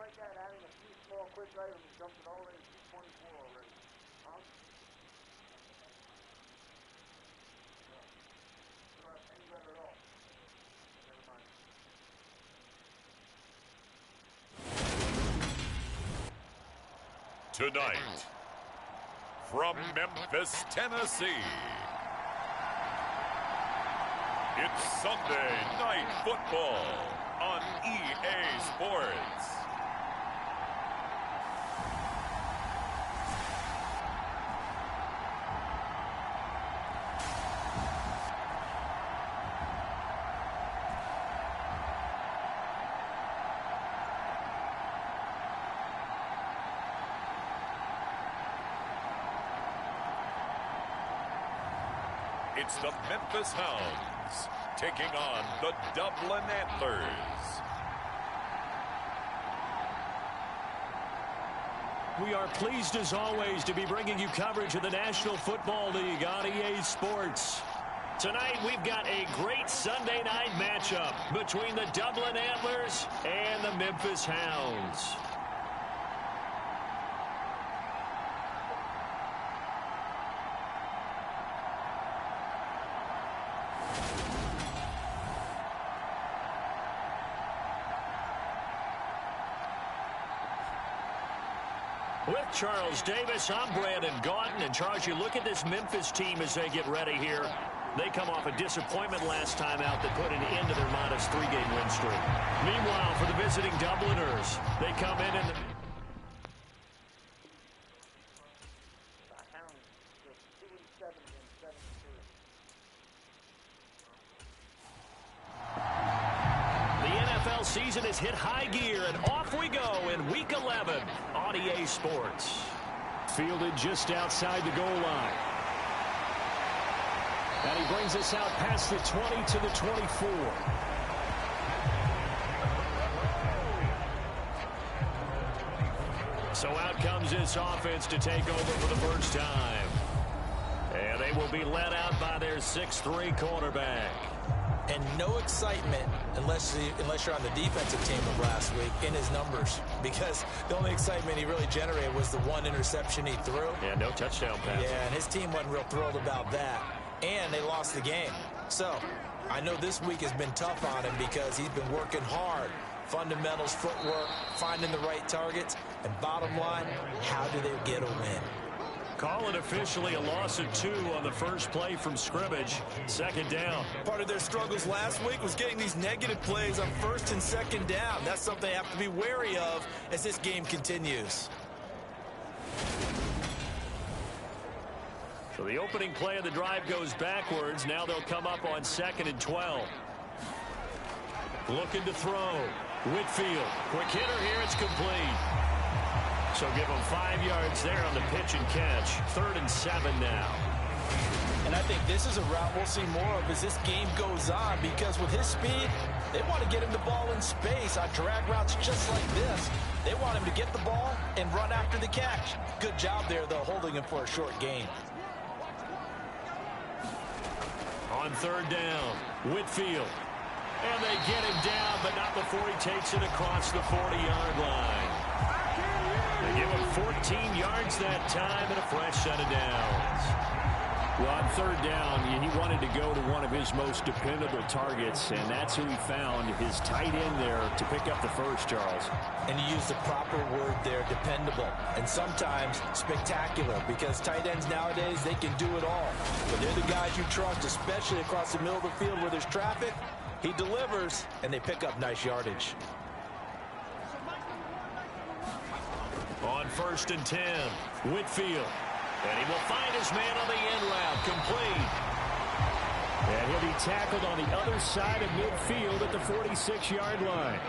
like that, adding a few small quick items, jumped it already to 224 already. Huh? No. Not any better at all. Never mind. Tonight, from Memphis, Tennessee, it's Sunday Night Football on EA Sports. It's the Memphis Hounds taking on the Dublin Antlers. We are pleased as always to be bringing you coverage of the National Football League on EA Sports. Tonight we've got a great Sunday night matchup between the Dublin Antlers and the Memphis Hounds. With Charles Davis, I'm Brandon Gaudin. And Charles, you look at this Memphis team as they get ready here. They come off a disappointment last time out that put an end to their modest 3-game win streak. Meanwhile, for the visiting Dubliners, they come in and... season has hit high gear, and off we go in Week 11 on EA Sports. Fielded just outside the goal line. And he brings us out past the 20 to the 24. So out comes this offense to take over for the first time. And they will be led out by their 6'3" quarterback. And no excitement unless you're on the defensive team of last week in his numbers, because the only excitement he really generated was the one interception he threw. Yeah, no touchdown pass. Yeah, and his team wasn't real thrilled about that. And they lost the game. So I know this week has been tough on him because he's been working hard. Fundamentals, footwork, finding the right targets. And bottom line, how do they get a win? Call it officially a loss of 2 on the first play from scrimmage. Second down. Part of their struggles last week was getting these negative plays on first and second down. That's something they have to be wary of as this game continues. So the opening play of the drive goes backwards. Now they'll come up on 2nd and 12. Looking to throw. Whitfield. Quick hitter here. It's complete. So give them 5 yards there on the pitch and catch. 3rd and 7 now. And I think this is a route we'll see more of as this game goes on, because with his speed, they want to get him the ball in space on drag routes just like this. They want him to get the ball and run after the catch. Good job there, though, holding him for a short gain. On 3rd down, Whitfield. And they get him down, but not before he takes it across the 40-yard line. They give him 14 yards that time and a fresh set of downs. Well, on 3rd down, he wanted to go to one of his most dependable targets, and that's who he found, his tight end there, to pick up the first, Charles. And you use the proper word there, dependable, and sometimes spectacular, because tight ends nowadays, they can do it all. But they're the guys you trust, especially across the middle of the field where there's traffic. He delivers, and they pick up nice yardage. On 1st and 10, Whitfield. And he will find his man on the end route, complete. And he'll be tackled on the other side of midfield at the 46-yard line.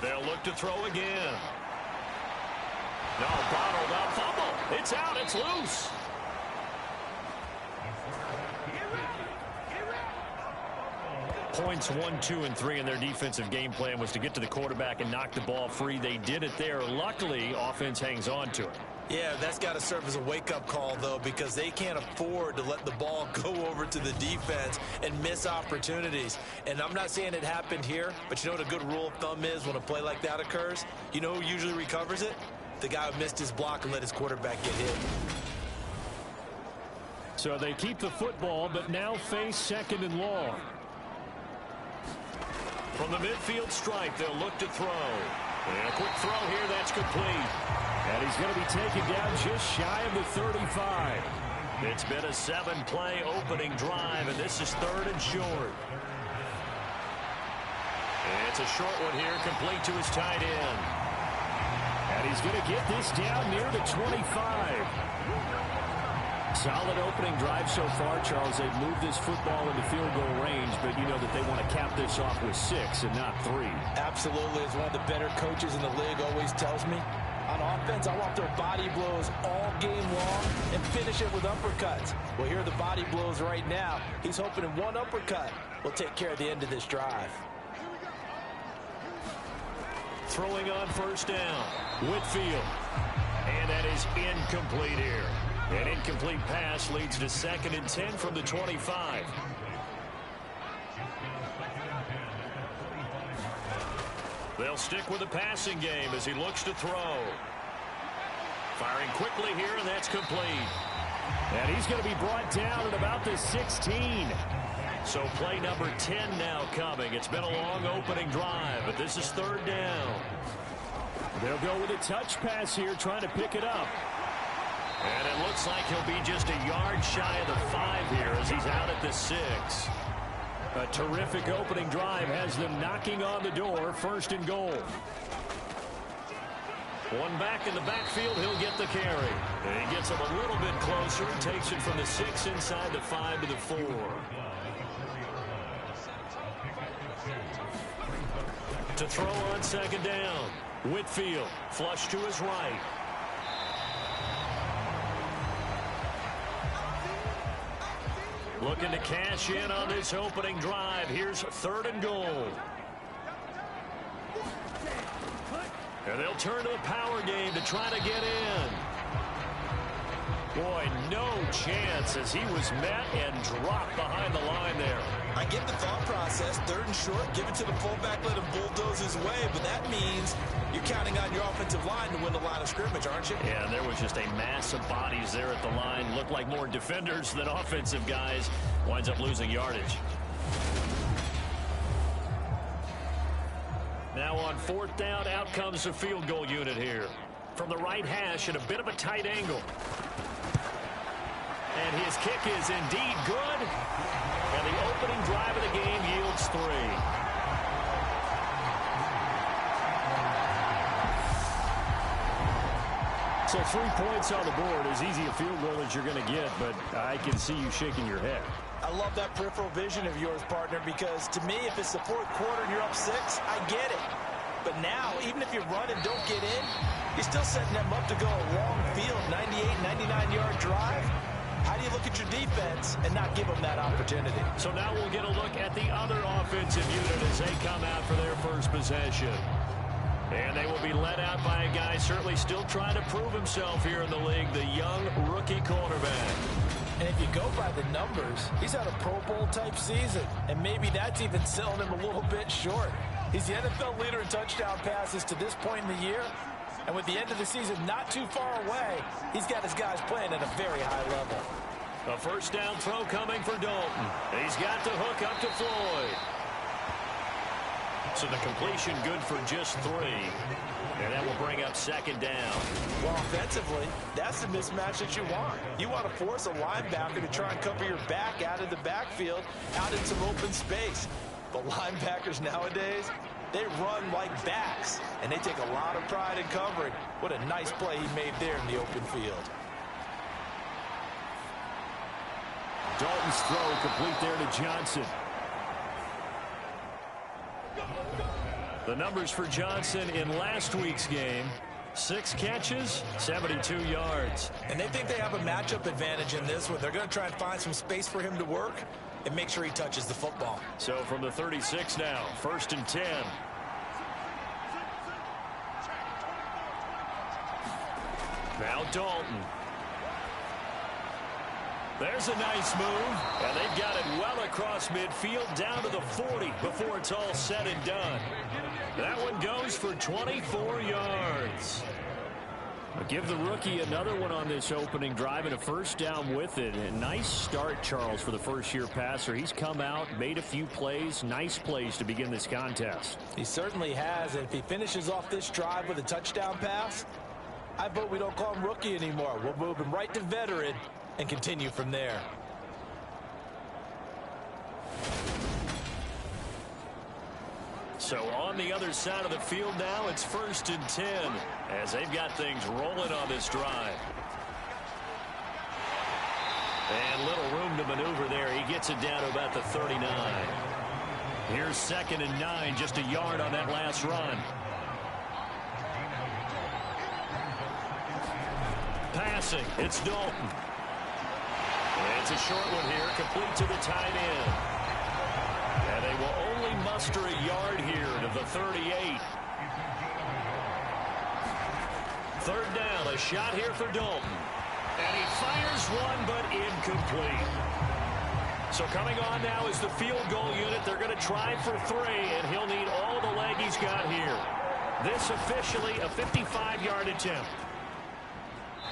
They'll look to throw again. No, bottled up, fumble. It's out, it's loose. Points 1, 2, and 3 in their defensive game plan was to get to the quarterback and knock the ball free. They did it there. Luckily, offense hangs on to it. Yeah, that's got to serve as a wake-up call, though, because they can't afford to let the ball go over to the defense and miss opportunities. And I'm not saying it happened here, but you know what a good rule of thumb is when a play like that occurs? You know who usually recovers it? The guy who missed his block and let his quarterback get hit. So they keep the football, but now face 2nd and long. From the midfield stripe, they'll look to throw. And a quick throw here, that's complete. And he's going to be taken down just shy of the 35. It's been a 7-play opening drive, and this is 3rd and short. And it's a short one here, complete to his tight end. And he's going to get this down near the 25. Solid opening drive so far, Charles. They've moved this football into field goal range, but you know that they want to cap this off with 6 and not 3. Absolutely. As one of the better coaches in the league always tells me, on offense, I want their body blows all game long and finish it with uppercuts. Well, here are the body blows right now. He's hoping in one uppercut will take care of the end of this drive. Throwing on 1st down, Whitfield. And that is incomplete here. An incomplete pass leads to 2nd and 10 from the 25. They'll stick with the passing game as he looks to throw. Firing quickly here, and that's complete. And he's going to be brought down at about the 16. So play number 10 now coming. It's been a long opening drive, but this is 3rd down. They'll go with a touch pass here, trying to pick it up. And it looks like he'll be just a yard shy of the 5 here as he's out at the 6. A terrific opening drive has them knocking on the door, 1st and goal. One back in the backfield, he'll get the carry. And he gets him a little bit closer and takes it from the 6 inside the 5 to the 4. To throw on 2nd down, Whitfield, flush to his right. Looking to cash in on this opening drive. Here's 3rd and goal. And they'll turn to the power game to try to get in. Boy, no chance as he was met and dropped behind the line there. I get the thought process. 3rd and short, give it to the fullback, let him bulldoze his way. But that means you're counting on your offensive line to win the line of scrimmage, aren't you? Yeah, there was just a mass of bodies there at the line. Looked like more defenders than offensive guys. Winds up losing yardage. Now on 4th down, out comes the field goal unit here. From the right hash at a bit of a tight angle. And his kick is indeed good. And the opening drive of the game yields 3. So 3 points on the board. As easy a field goal as you're going to get, but I can see you shaking your head. I love that peripheral vision of yours, partner, because to me, if it's the 4th quarter and you're up 6, I get it. But now, even if you run and don't get in, you're still setting them up to go a long field, 98, 99-yard drive. How do you look at your defense and not give them that opportunity? So now we'll get a look at the other offensive unit as they come out for their first possession. And they will be led out by a guy certainly still trying to prove himself here in the league, the young rookie quarterback. And if you go by the numbers, he's had a Pro Bowl type season, and maybe that's even selling him a little bit short. He's the NFL leader in touchdown passes to this point in the year, and with the end of the season not too far away, he's got his guys playing at a very high level. A 1st down throw coming for Dalton. He's got the hook up to Floyd. So the completion good for just 3. And that will bring up 2nd down. Well, offensively, that's the mismatch that you want. You want to force a linebacker to try and cover your back out of the backfield, out in some open space. But linebackers nowadays, they run like backs, and they take a lot of pride in covering. What a nice play he made there in the open field. Dalton's throw complete there to Johnson. The numbers for Johnson in last week's game: 6 catches, 72 yards. And they think they have a matchup advantage in this one. They're going to try and find some space for him to work and make sure he touches the football. So from the 36 now, 1st and 10. Now Dalton. There's a nice move, and they've got it well across midfield down to the 40 before it's all said and done. That one goes for 24 yards. I'll give the rookie another one on this opening drive and a first down with it. A nice start, Charles, for the first-year passer. He's come out, made a few plays, nice plays to begin this contest. He certainly has, and if he finishes off this drive with a touchdown pass, I vote we don't call him rookie anymore. We'll move him right to veteran and continue from there. So on the other side of the field now, it's 1st and 10 as they've got things rolling on this drive. And little room to maneuver there. He gets it down to about the 39. Here's 2nd and 9, just a yard on that last run. Passing, it's Dalton. It's a short one here, complete to the tight end. And they will only muster a yard here to the 38. 3rd down, a shot here for Dalton. And he fires one, but incomplete. So coming on now is the field goal unit. They're going to try for 3, and he'll need all the leg he's got here. This officially a 55-yard attempt.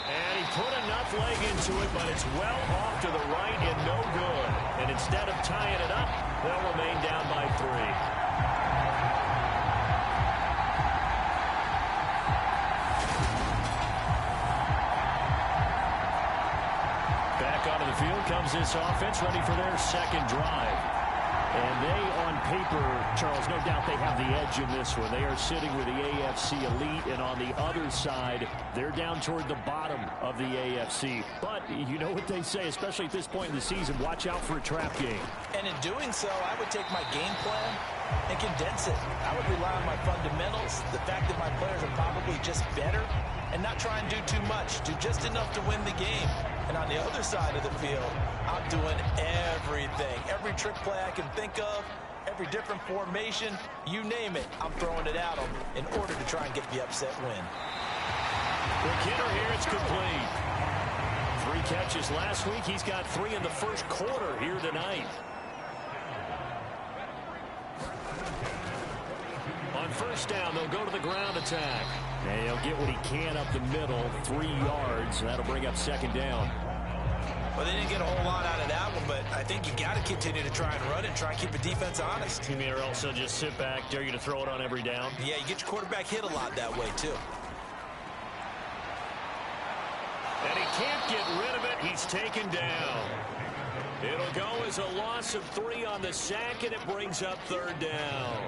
And he put enough leg into it, but it's well off to the right and no good. And instead of tying it up, they'll remain down by 3. Back onto the field comes this offense, ready for their second drive. And they, on paper, Charles, no doubt they have the edge in this one. They are sitting with the AFC elite, and on the other side, they're down toward the bottom of the AFC. But you know what they say, especially at this point in the season, watch out for a trap game. And in doing so, I would take my game plan and condense it. I would rely on my fundamentals, the fact that my players are probably just better, and not try and do too much, do just enough to win the game. And on the other side of the field, I'm doing everything. Every trick play I can think of, every different formation, you name it, I'm throwing it at them in order to try and get the upset win. The kidder here, it's complete. 3 catches last week. He's got 3 in the first quarter here tonight. On 1st down, they'll go to the ground attack. And he'll get what he can up the middle, 3 yards. That'll bring up 2nd down. Well, they didn't get a whole lot out of that one, but I think you got to continue to try and run and try and keep the defense honest. You mean, or also just sit back, dare you to throw it on every down? Yeah, you get your quarterback hit a lot that way, too. And he can't get rid of it. He's taken down. It'll go as a loss of 3 on the sack, and it brings up 3rd down.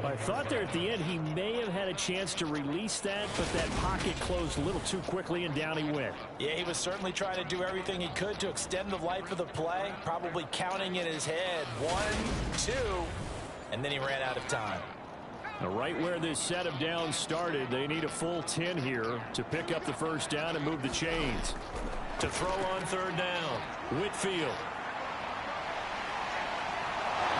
I thought there at the end he may have had a chance to release that, but that pocket closed a little too quickly, and down he went. Yeah, he was certainly trying to do everything he could to extend the life of the play, probably counting in his head 1, 2, and then he ran out of time. Now, right where this set of downs started, they need a full 10 here to pick up the 1st down and move the chains. To throw on 3rd down, Whitfield.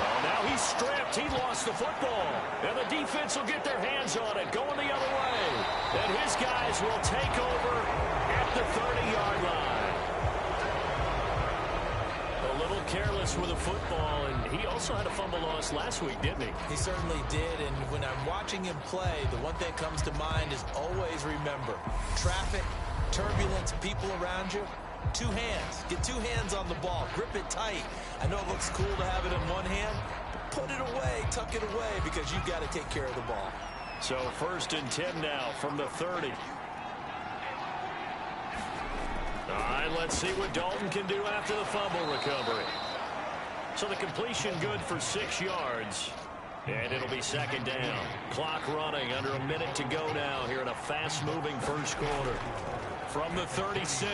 Oh, now he's stripped. He lost the football. And the defense will get their hands on it, going the other way. And his guys will take over at the 30-yard line. A little careless with the football, and he also had a fumble loss last week, didn't he? He certainly did, and when I'm watching him play, the one thing that comes to mind is always remember, traffic, turbulence, people around you, 2 hands. Get 2 hands on the ball. Grip it tight. I know it looks cool to have it in one hand, but put it away, tuck it away, because you've got to take care of the ball. So 1st and 10 now from the 30. All right, let's see what Dalton can do after the fumble recovery. So the completion good for 6 yards. And it'll be 2nd down. Clock running, under a minute to go now here in a fast-moving first quarter. From the 36,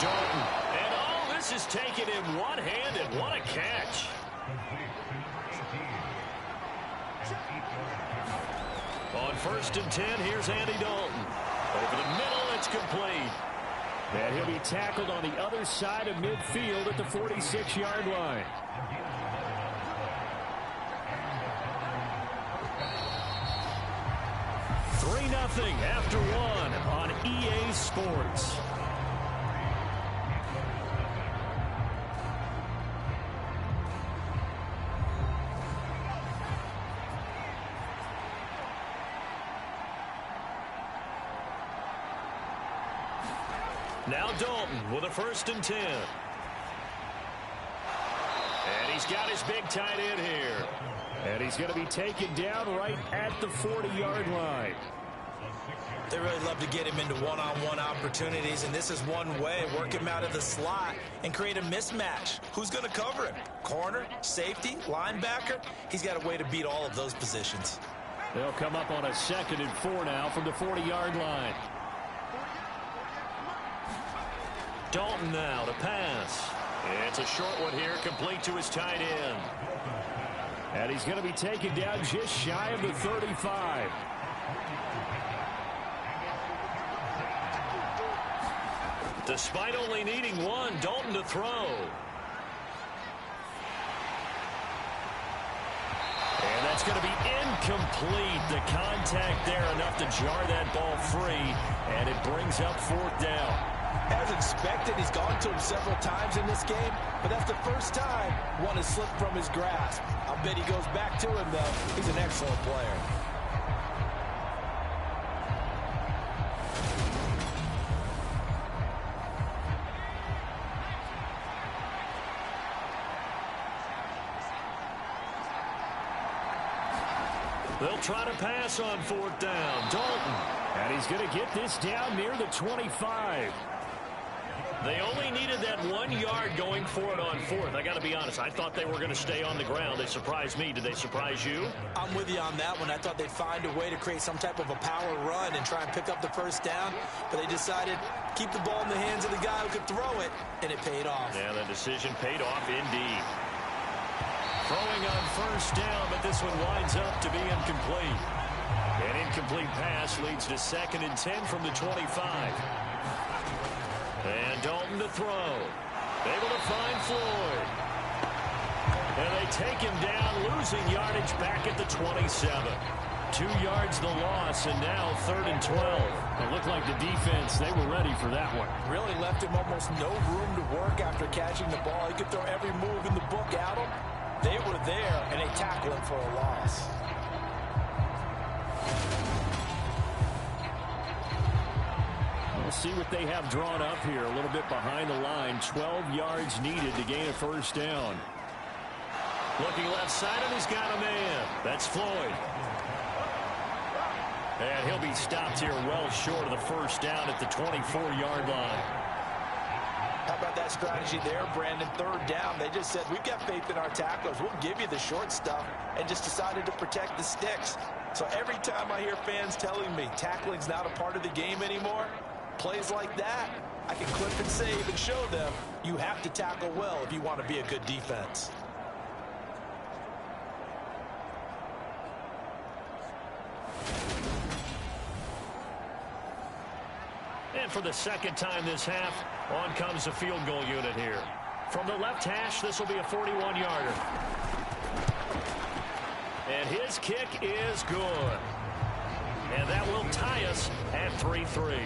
Dalton. And oh, this is taken in one-handed. What a catch. On 1st and 10, here's Andy Dalton. Over the middle, it's complete. And he'll be tackled on the other side of midfield at the 46-yard line. after one on EA Sports. Now Dalton with a 1st and 10. And he's got his big tight end here. And he's going to be taken down right at the 40-yard line. They really love to get him into one-on-one opportunities, and this is one way. Work him out of the slot and create a mismatch. Who's going to cover him? Corner, safety, linebacker? He's got a way to beat all of those positions. They'll come up on a 2nd and 4 now from the 40-yard line. Dalton now to pass. It's a short one here, complete to his tight end. And he's going to be taken down just shy of the 35. Despite only needing one, Dalton to throw. And that's going to be incomplete. The contact there enough to jar that ball free, and it brings up 4th down. As expected, he's gone to him several times in this game, but that's the first time one has slipped from his grasp. I'll bet he goes back to him, though. He's an excellent player. They'll try to pass on 4th down. Dalton. And he's going to get this down near the 25. They only needed that 1 yard going for it on 4th. I got to be honest. I thought they were going to stay on the ground. They surprised me. Did they surprise you? I'm with you on that one. I thought they'd find a way to create some type of a power run and try and pick up the 1st down. But they decided keep the ball in the hands of the guy who could throw it, and it paid off. Yeah, the decision paid off indeed. Throwing on 1st down, but this one winds up to be incomplete. An incomplete pass leads to 2nd and 10 from the 25. And Dalton to throw. Able to find Floyd. And they take him down, losing yardage back at the 27. 2 yards the loss, and now 3rd and 12. It looked like the defense, they were ready for that one. Really left him almost no room to work after catching the ball. He could throw every move in the book at him. They were there, and they tackled him for a loss. We'll see what they have drawn up here. A little bit behind the line. 12 yards needed to gain a 1st down. Looking left side, and he's got a man. That's Floyd. And he'll be stopped here well short of the 1st down at the 24-yard line. How about that strategy there, Brandon? 3rd down. They just said, we've got faith in our tacklers. We'll give you the short stuff, and just decided to protect the sticks. So every time I hear fans telling me tackling's not a part of the game anymore, plays like that, I can clip and save and show them you have to tackle well if you want to be a good defense. And for the 2nd time this half, on comes the field goal unit here. From the left hash, this will be a 41-yarder. And his kick is good. And that will tie us at 3-3.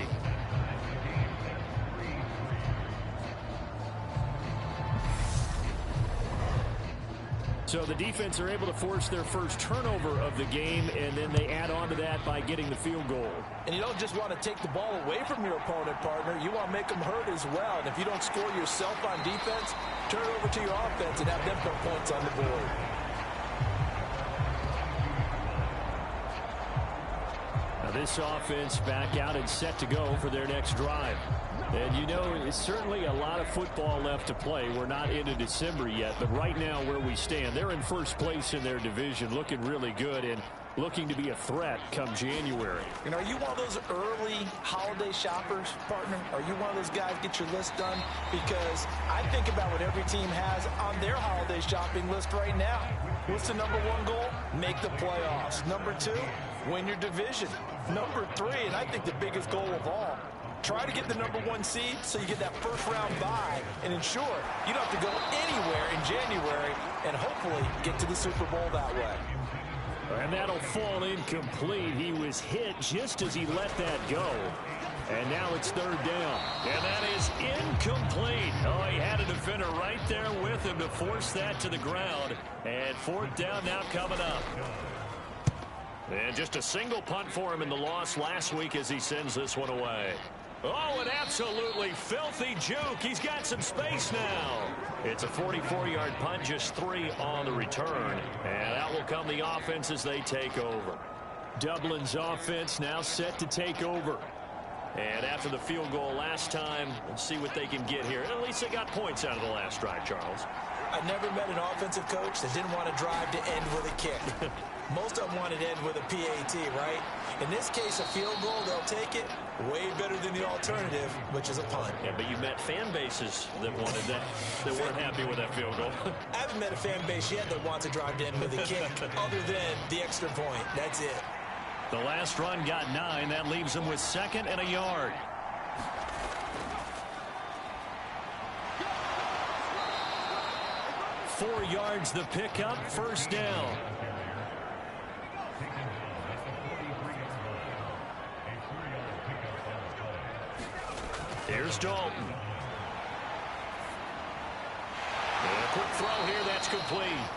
So the defense are able to force their first turnover of the game, and then they add on to that by getting the field goal. And you don't just want to take the ball away from your opponent, partner. You want to make them hurt as well. And if you don't score yourself on defense, turn it over to your offense and have them put points on the board. Now this offense back out and set to go for their next drive. And you know, it's certainly a lot of football left to play. We're not into December yet, but right now where we stand, they're in 1st place in their division, looking really good and looking to be a threat come January. And are you one of those early holiday shoppers, partner? Are you one of those guys get your list done? Because I think about what every team has on their holiday shopping list right now. What's the number 1 goal? Make the playoffs. Number 2, win your division. Number 3, and I think the biggest goal of all, try to get the number 1 seed so you get that 1st round bye and ensure you don't have to go anywhere in January and hopefully get to the Super Bowl that way. And that'll fall incomplete. He was hit just as he let that go. And now it's third down. And that is incomplete. Oh, he had a defender right there with him to force that to the ground. And fourth down now coming up. And just a single punt for him in the loss last week as he sends this one away. Oh, an absolutely filthy juke. He's got some space now. It's a 44-yard punt, just 3 on the return. And out will come the offense as they take over. Dublin's offense now set to take over. And after the field goal last time, let's see what they can get here. At least they got points out of the last drive, Charles. I never met an offensive coach that didn't want to drive to end with a kick. Most of them wanted to end with a PAT, right? In this case, a field goal, they'll take it. Way better than the alternative, which is a punt. Yeah, but you met fan bases that wanted that, that weren't happy with that field goal. I haven't met a fan base yet that wants to drive to end with a kick, other than the extra point. That's it. The last run got 9. That leaves them with 2nd and a yard. Four yards the pickup, first down. Here's Dalton. And a quick throw here, that's complete.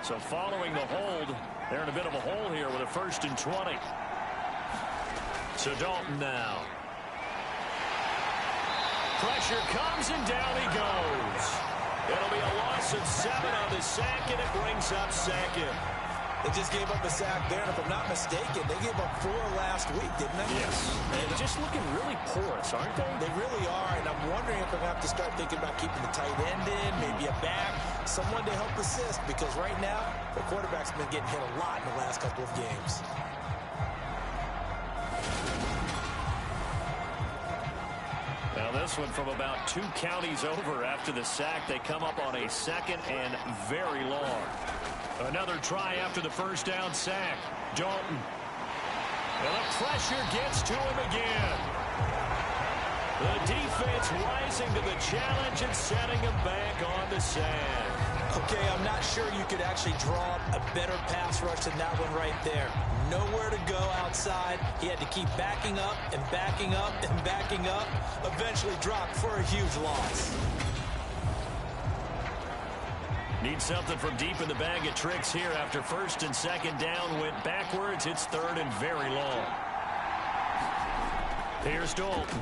So following the hold, they're in a bit of a hole here with a 1st and 20. So Dalton now. Pressure comes and down he goes. It'll be a loss of 7 on the sack, and it brings up 2nd. They just gave up a sack there, and if I'm not mistaken, they gave up 4 last week, didn't they? Yes. And just looking really porous, aren't they? They really are, and I'm wondering if I'm going to have to start thinking about keeping the tight end in, maybe a back, someone to help assist, because right now, the quarterback's been getting hit a lot in the last couple of games. Now this one from about 2 counties over after the sack. They come up on a 2nd and very long. Another try after the first down sack. Dalton. And the pressure gets to him again. The defense rising to the challenge and setting him back on the sand. Okay, I'm not sure you could actually draw a better pass rush than that one right there. Nowhere to go outside. He had to keep backing up and backing up and backing up. Eventually dropped for a huge loss. Need something from deep in the bag of tricks here after 1st and 2nd down. Went backwards. It's 3rd and very long. Here's Dalton.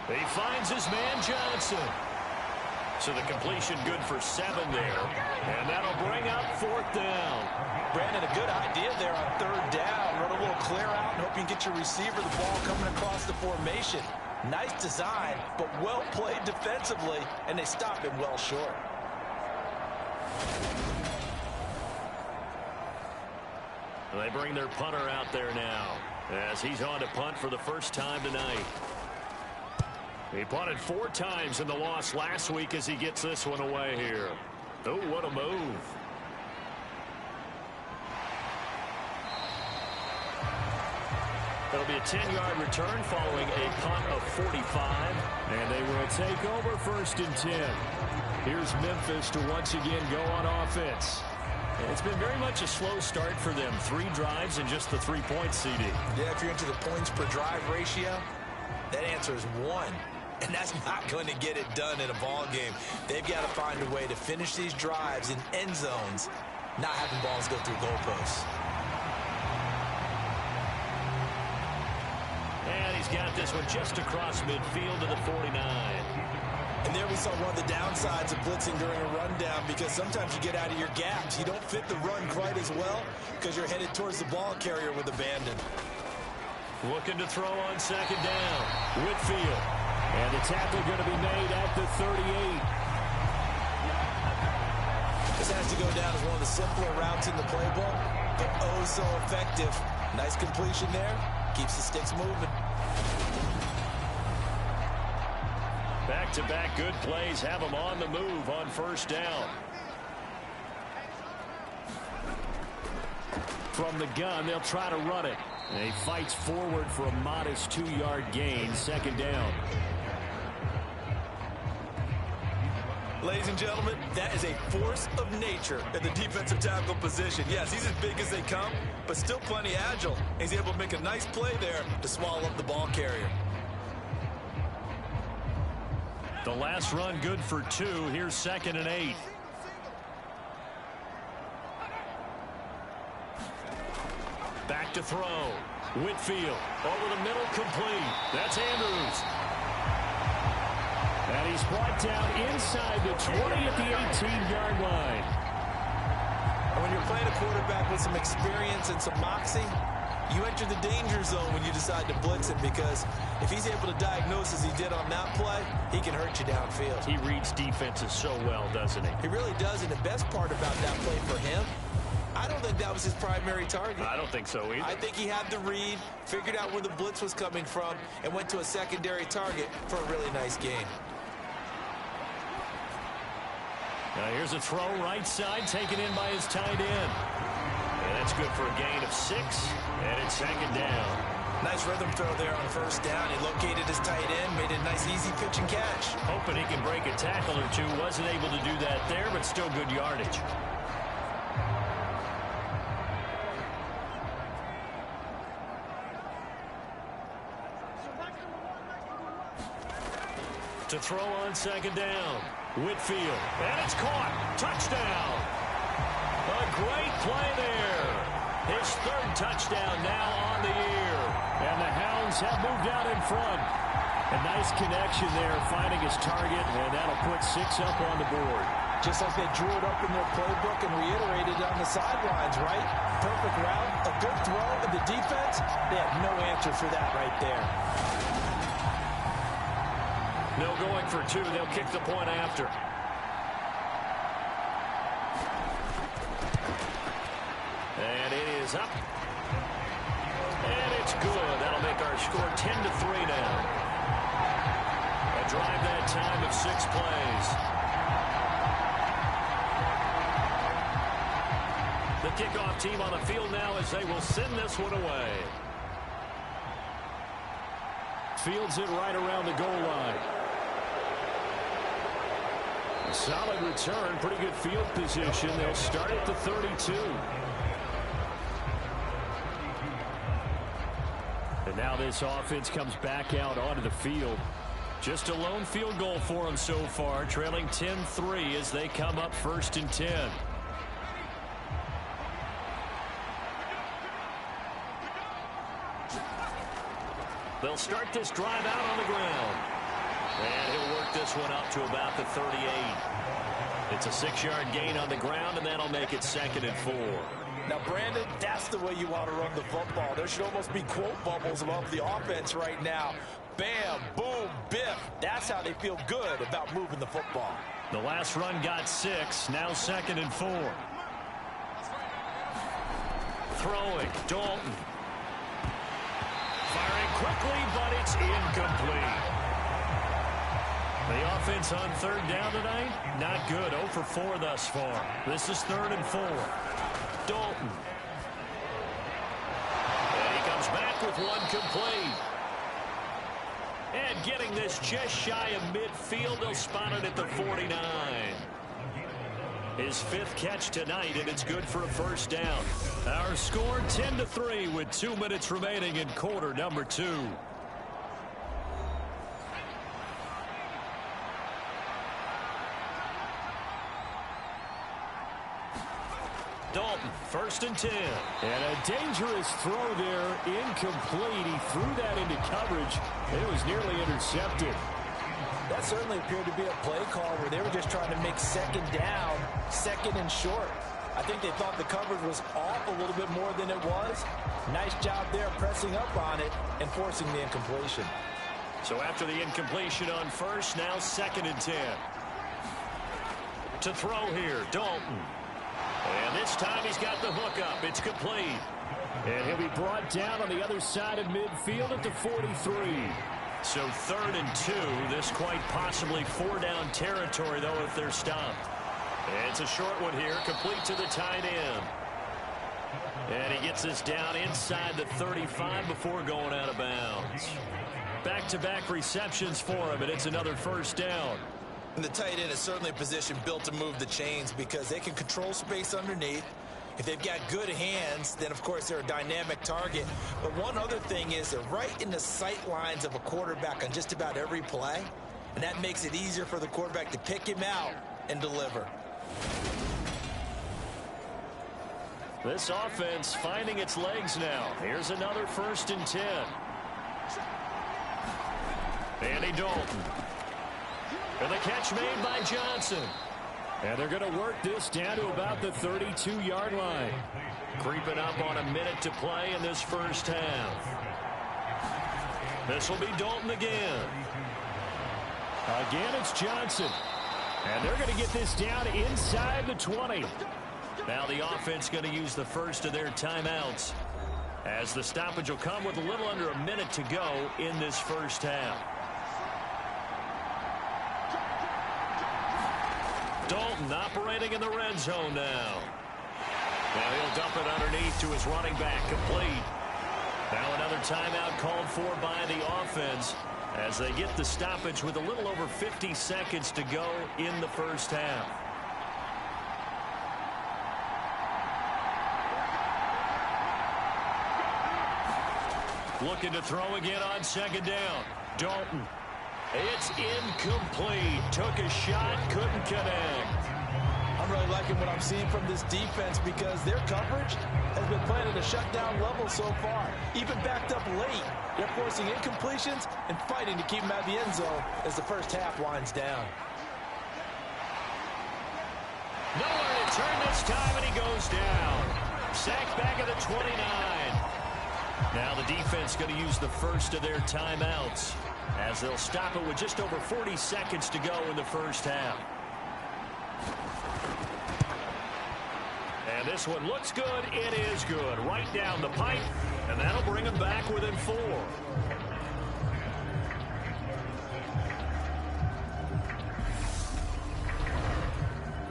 He finds his man Johnson. So the completion good for 7 there. And that'll bring up 4th down. Brandon, a good idea there on 3rd down. Run a little clear out and hope you can get your receiver the ball coming across the formation. Nice design, but well played defensively, and they stop him well short. They bring their punter out there now as he's on to punt for the first time tonight. He punted 4 times in the loss last week as he gets this one away here. Oh, what a move. It'll be a 10-yard return following a punt of 45. And they will take over 1st and 10. Here's Memphis to once again go on offense. It's been very much a slow start for them. 3 drives and just the 3 points, CD. Yeah, if you're into the points per drive ratio, that answer is 1. And that's not going to get it done in a ball game. They've got to find a way to finish these drives in end zones, not having balls go through goalposts. And he's got this one just across midfield to the 49. And there we saw one of the downsides of blitzing during a rundown, because sometimes you get out of your gaps. You don't fit the run quite as well because you're headed towards the ball carrier with abandon. Looking to throw on 2nd down. Whitfield. And the tackle going to be made at the 38. This has to go down as one of the simpler routes in the playbook, but oh so effective. Nice completion there. Keeps the sticks moving. Back-to-back good plays have them on the move on 1st down. From the gun, they'll try to run it. And he fights forward for a modest 2-yard gain, second down. Ladies and gentlemen, that is a force of nature at the defensive tackle position. Yes, he's as big as they come, but still plenty agile. He's able to make a nice play there to swallow up the ball carrier. The last run good for 2. Here's 2nd and 8. Back to throw. Whitfield over the middle, complete. That's Andrews. And he's brought down inside the 20 at the 18-yard line. And when you're playing a quarterback with some experience and some moxie, you enter the danger zone when you decide to blitz him, because if he's able to diagnose as he did on that play, he can hurt you downfield. He reads defenses so well, doesn't he? He really does, and the best part about that play for him, I don't think that was his primary target. I don't think so either. I think he had the read, figured out where the blitz was coming from, and went to a secondary target for a really nice game. Now here's a throw right side, taken in by his tight end. And that's good for a gain of 6, and it's 2nd down. Nice rhythm throw there on 1st down. He located his tight end, made a nice easy pitch and catch. Hoping he can break a tackle or two. Wasn't able to do that there, but still good yardage. To throw on 2nd down. Whitfield. And it's caught. Touchdown. A great play there. His 3rd touchdown now on the year. And the Hounds have moved out in front. A nice connection there, finding his target, and that'll put 6 up on the board. Just like they drew it up in their playbook and reiterated it on the sidelines, right? Perfect route, a good throw, and the defense, they have no answer for that right there. No going for 2. They'll kick the point after. And it is up. And it's good. That'll make our score 10-3 now. A drive that time of 6 plays. The kickoff team on the field now as they will send this one away. Fields it right around the goal line. A solid return, pretty good field position. They'll start at the 32. And now this offense comes back out onto the field. Just a lone field goal for them so far, trailing 10-3 as they come up 1st and 10. They'll start this drive out on the ground. And he'll work this one up to about the 38. It's a 6-yard gain on the ground, and that'll make it 2nd and 4. Now, Brandon, that's the way you want to run the football. There should almost be quote bubbles above the offense right now. Bam, boom, biff. That's how they feel good about moving the football. The last run got 6. Now 2nd and 4. Throwing, Dalton. Firing quickly, but it's incomplete. The offense on 3rd down tonight, not good. 0 for 4 thus far. This is 3rd and 4. Dalton. And he comes back with one complete. And getting this just shy of midfield, they'll spot it at the 49. His 5th catch tonight, and it's good for a 1st down. Our score 10-3 with 2 minutes remaining in quarter number 2. Dalton, 1st and 10. And a dangerous throw there, incomplete. He threw that into coverage. It was nearly intercepted. That certainly appeared to be a play call where they were just trying to make 2nd down, 2nd and short. I think they thought the coverage was off a little bit more than it was. Nice job there pressing up on it and forcing the incompletion. So after the incompletion on 1st, now 2nd and 10. To throw here, Dalton. And this time he's got the hook up. It's complete. And he'll be brought down on the other side of midfield at the 43. So 3rd and 2. This quite possibly 4-down territory, though, if they're stopped. And it's a short one here, complete to the tight end. And he gets us down inside the 35 before going out of bounds. Back-to-back receptions for him, and it's another first down. And the tight end is certainly a position built to move the chains because they can control space underneath. If they've got good hands, then, of course, they're a dynamic target. But one other thing is they're right in the sight lines of a quarterback on just about every play, and that makes it easier for the quarterback to pick him out and deliver. This offense finding its legs now. Here's another 1st and 10. Andy Dalton. And the catch made by Johnson. And they're going to work this down to about the 32-yard line. Creeping up on a minute to play in this first half. This will be Dalton again. Again, it's Johnson. And they're going to get this down inside the 20. Now the offense going to use the first of their timeouts, as the stoppage will come with a little under a minute to go in this first half. Dalton operating in the red zone now. Now he'll dump it underneath to his running back, complete. Now another timeout called for by the offense as they get the stoppage with a little over 50 seconds to go in the first half. Looking to throw again on 2nd down. Dalton. It's incomplete. Took a shot, couldn't connect. I'm really liking what I'm seeing from this defense because their coverage has been playing at a shutdown level so far. Even backed up late, they're forcing incompletions and fighting to keep them out of the end zone as the first half winds down. Nowhere to turn this time, and he goes down. Sacked back at the 29. Now the defense going to use the first of their timeouts as they'll stop it with just over 40 seconds to go in the first half. And this one looks good. It is good. Right down the pipe, and that'll bring them back within 4.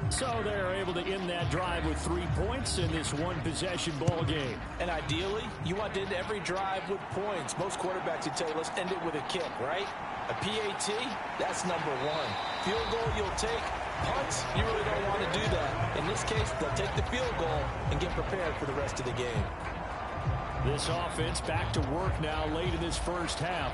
So they're able to end that drive with 3 points in this one-possession ball game. And ideally, you want to end every drive with points. Most quarterbacks would tell you, let's end it with a kick, right? A PAT, that's #1. Field goal you'll take. Punts, you really don't want to do that. In this case, they'll take the field goal and get prepared for the rest of the game. This offense back to work now late in this first half.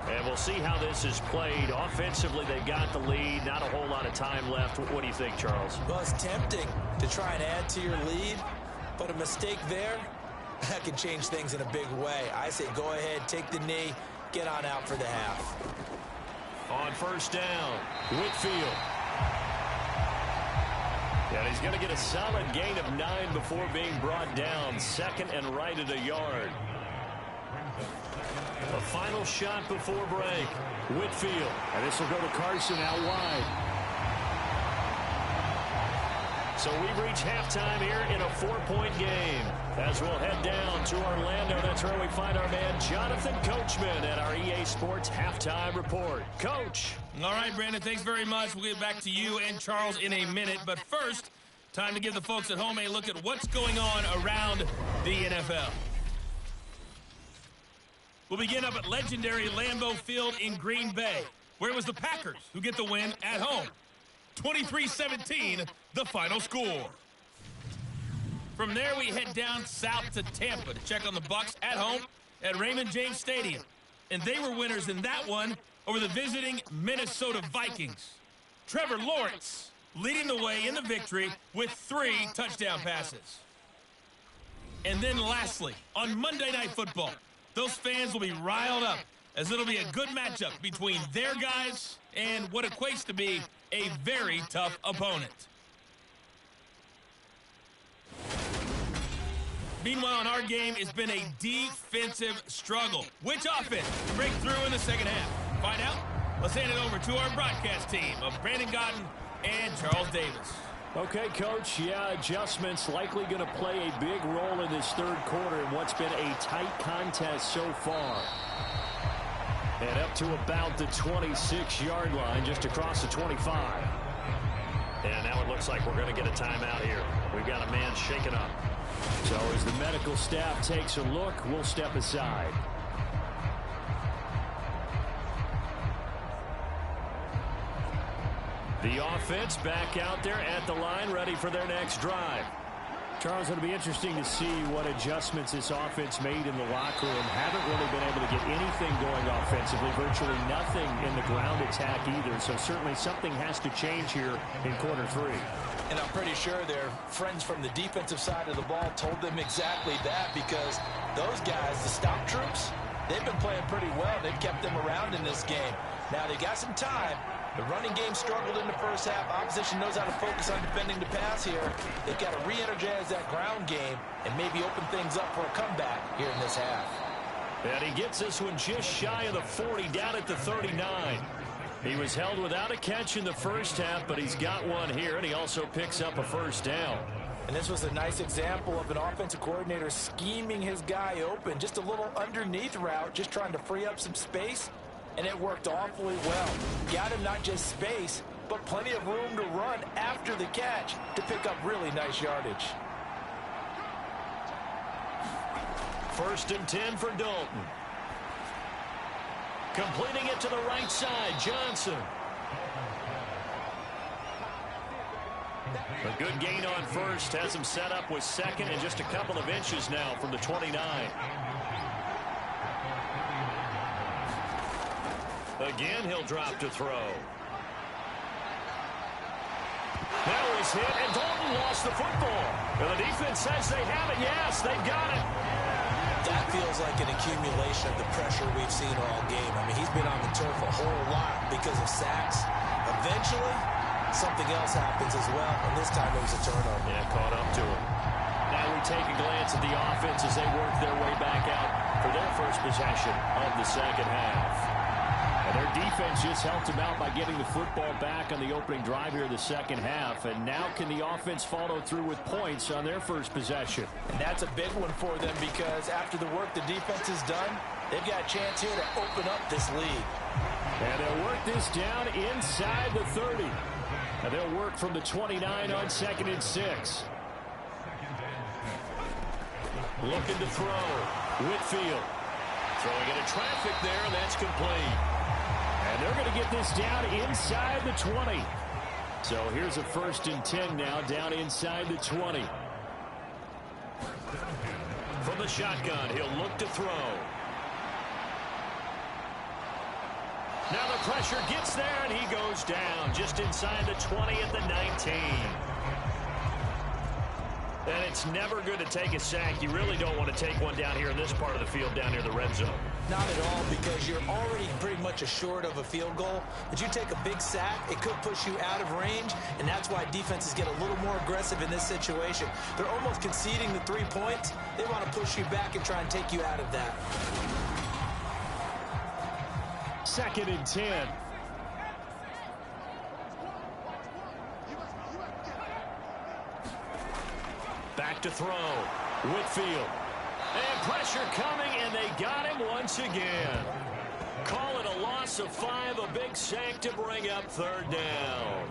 And we'll see how this is played. Offensively, they've got the lead. Not a whole lot of time left. What do you think, Charles? Well, it's tempting to try and add to your lead, but a mistake there, that can change things in a big way. I say go ahead, take the knee, get on out for the half. On 1st down, Whitfield. And he's going to get a solid gain of 9 before being brought down. 2nd and right at a yard. A final shot before break. Whitfield. And this will go to Carson out wide. So we've reached halftime here in a 4-point game. As we'll head down to Orlando, that's where we find our man Jonathan Coachman at our EA Sports Halftime Report. Coach. All right, Brandon, thanks very much. We'll get back to you and Charles in a minute. But first, time to give the folks at home a look at what's going on around the NFL. We'll begin up at legendary Lambeau Field in Green Bay, where it was the Packers who get the win at home. 23-17, the final score. From there, we head down south to Tampa to check on the Bucs at home at Raymond James Stadium. And they were winners in that one over the visiting Minnesota Vikings. Trevor Lawrence leading the way in the victory with 3 touchdown passes. And then lastly, on Monday Night Football, those fans will be riled up as it'll be a good matchup between their guys and what equates to be a very tough opponent. Meanwhile, in our game, it's been a defensive struggle. Which offense will break through in the second half? Find out? Let's hand it over to our broadcast team of Brandon Godden and Charles Davis. Okay, Coach, adjustments likely going to play a big role in this third quarter in what's been a tight contest so far. And up to about the 26-yard line, just across the 25. And now it looks like we're going to get a timeout here. We've got a man shaken up. So as the medical staff takes a look, we'll step aside. The offense back out there at the line, ready for their next drive. Charles, it'll be interesting to see what adjustments this offense made in the locker room. Haven't really been able to get anything going offensively, virtually nothing in the ground attack either. So certainly something has to change here in quarter three. And I'm pretty sure their friends from the defensive side of the ball told them exactly that, because those guys, the stop troops, they've been playing pretty well. They've kept them around in this game. Now they got some time. The running game struggled in the first half. Opposition knows how to focus on defending the pass here. They've got to re-energize that ground game and maybe open things up for a comeback here in this half. And he gets this one just shy of the 40, down at the 39. He was held without a catch in the first half, but he's got one here, and he also picks up a first down. And this was a nice example of an offensive coordinator scheming his guy open. Just a little underneath route, just trying to free up some space. And it worked awfully well. Got him not just space, but plenty of room to run after the catch to pick up really nice yardage. 1st and 10 for Dalton. Completing it to the right side, Johnson. A good gain on first, has him set up with second and just a couple of inches now from the 29. Again, he'll drop to throw. Now he's hit, and Dalton lost the football. And the defense says they have it. Yes, they've got it. That feels like an accumulation of the pressure we've seen all game. I mean, he's been on the turf a whole lot because of sacks. Eventually, something else happens as well, and this time it was a turnover. Yeah, caught up to him. Now we take a glance at the offense as they work their way back out for their first possession of the second half. And their defense just helped them out by getting the football back on the opening drive here in the second half. And now can the offense follow through with points on their first possession? And that's a big one for them, because after the work the defense has done, they've got a chance here to open up this lead. And they'll work this down inside the 30. And they'll work from the 29 on 2nd and 6. Looking to throw. Whitfield throwing into traffic there, and that's complete. And they're going to get this down inside the 20. So here's a 1st and 10 now, down inside the 20. From the shotgun, he'll look to throw. Now the pressure gets there, and he goes down just inside the 20 at the 19. And it's never good to take a sack. You really don't want to take one down here in this part of the field, down near the red zone. Not at all, because you're already pretty much assured of a field goal. But you take a big sack, it could push you out of range, and that's why defenses get a little more aggressive in this situation. They're almost conceding the 3 points. They want to push you back and try and take you out of that. 2nd and 10. Back to throw. Whitfield. And pressure coming, and they got him once again. Call it a loss of 5, a big sack to bring up 3rd down.